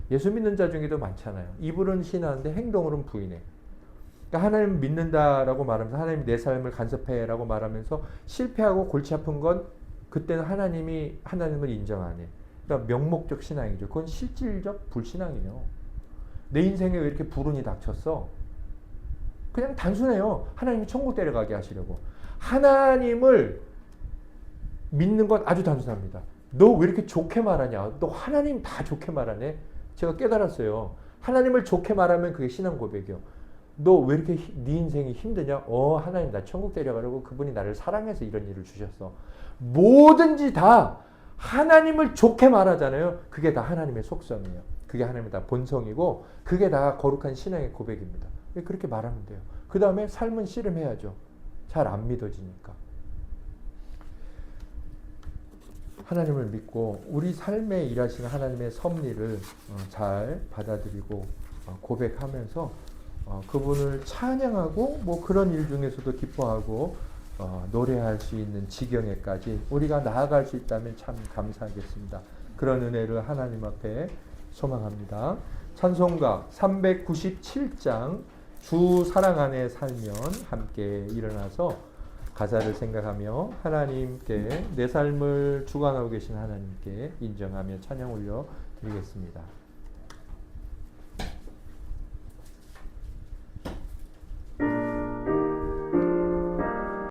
예수 믿는 자 중에도 많잖아요. 입으로는 시인하는데 행동으로는 부인해. 그러니까 하나님 믿는다라고 말하면서 하나님 내 삶을 간섭해라고 말하면서 실패하고 골치 아픈 건 그때는 하나님을 인정 안 해. 그러니까 명목적 신앙이죠. 그건 실질적 불신앙이에요. 내 인생에 왜 이렇게 불운이 닥쳤어? 그냥 단순해요. 하나님이 천국 데려가게 하시려고. 하나님을 믿는 건 아주 단순합니다. 너 왜 이렇게 좋게 말하냐? 너 하나님 다 좋게 말하네? 제가 깨달았어요. 하나님을 좋게 말하면 그게 신앙 고백이요. 너 왜 이렇게 네 인생이 힘드냐? 하나님 나 천국 데려가려고 그분이 나를 사랑해서 이런 일을 주셨어. 뭐든지 다 하나님을 좋게 말하잖아요. 그게 다 하나님의 속성이에요. 그게 하나님의 다 본성이고 그게 다 거룩한 신앙의 고백입니다. 그렇게 말하면 돼요. 그 다음에 삶은 씨름해야죠. 잘 안 믿어지니까. 하나님을 믿고 우리 삶에 일하시는 하나님의 섭리를 잘 받아들이고 고백하면서 그분을 찬양하고 뭐 그런 일 중에서도 기뻐하고 노래할 수 있는 지경에까지 우리가 나아갈 수 있다면 참 감사하겠습니다. 그런 은혜를 하나님 앞에 소망합니다. 찬송가 397장 주 사랑 안에 살면 함께 일어나서 가사를 생각하며 하나님께 내 삶을 주관하고 계신 하나님께 인정하며 찬양 올려 드리겠습니다.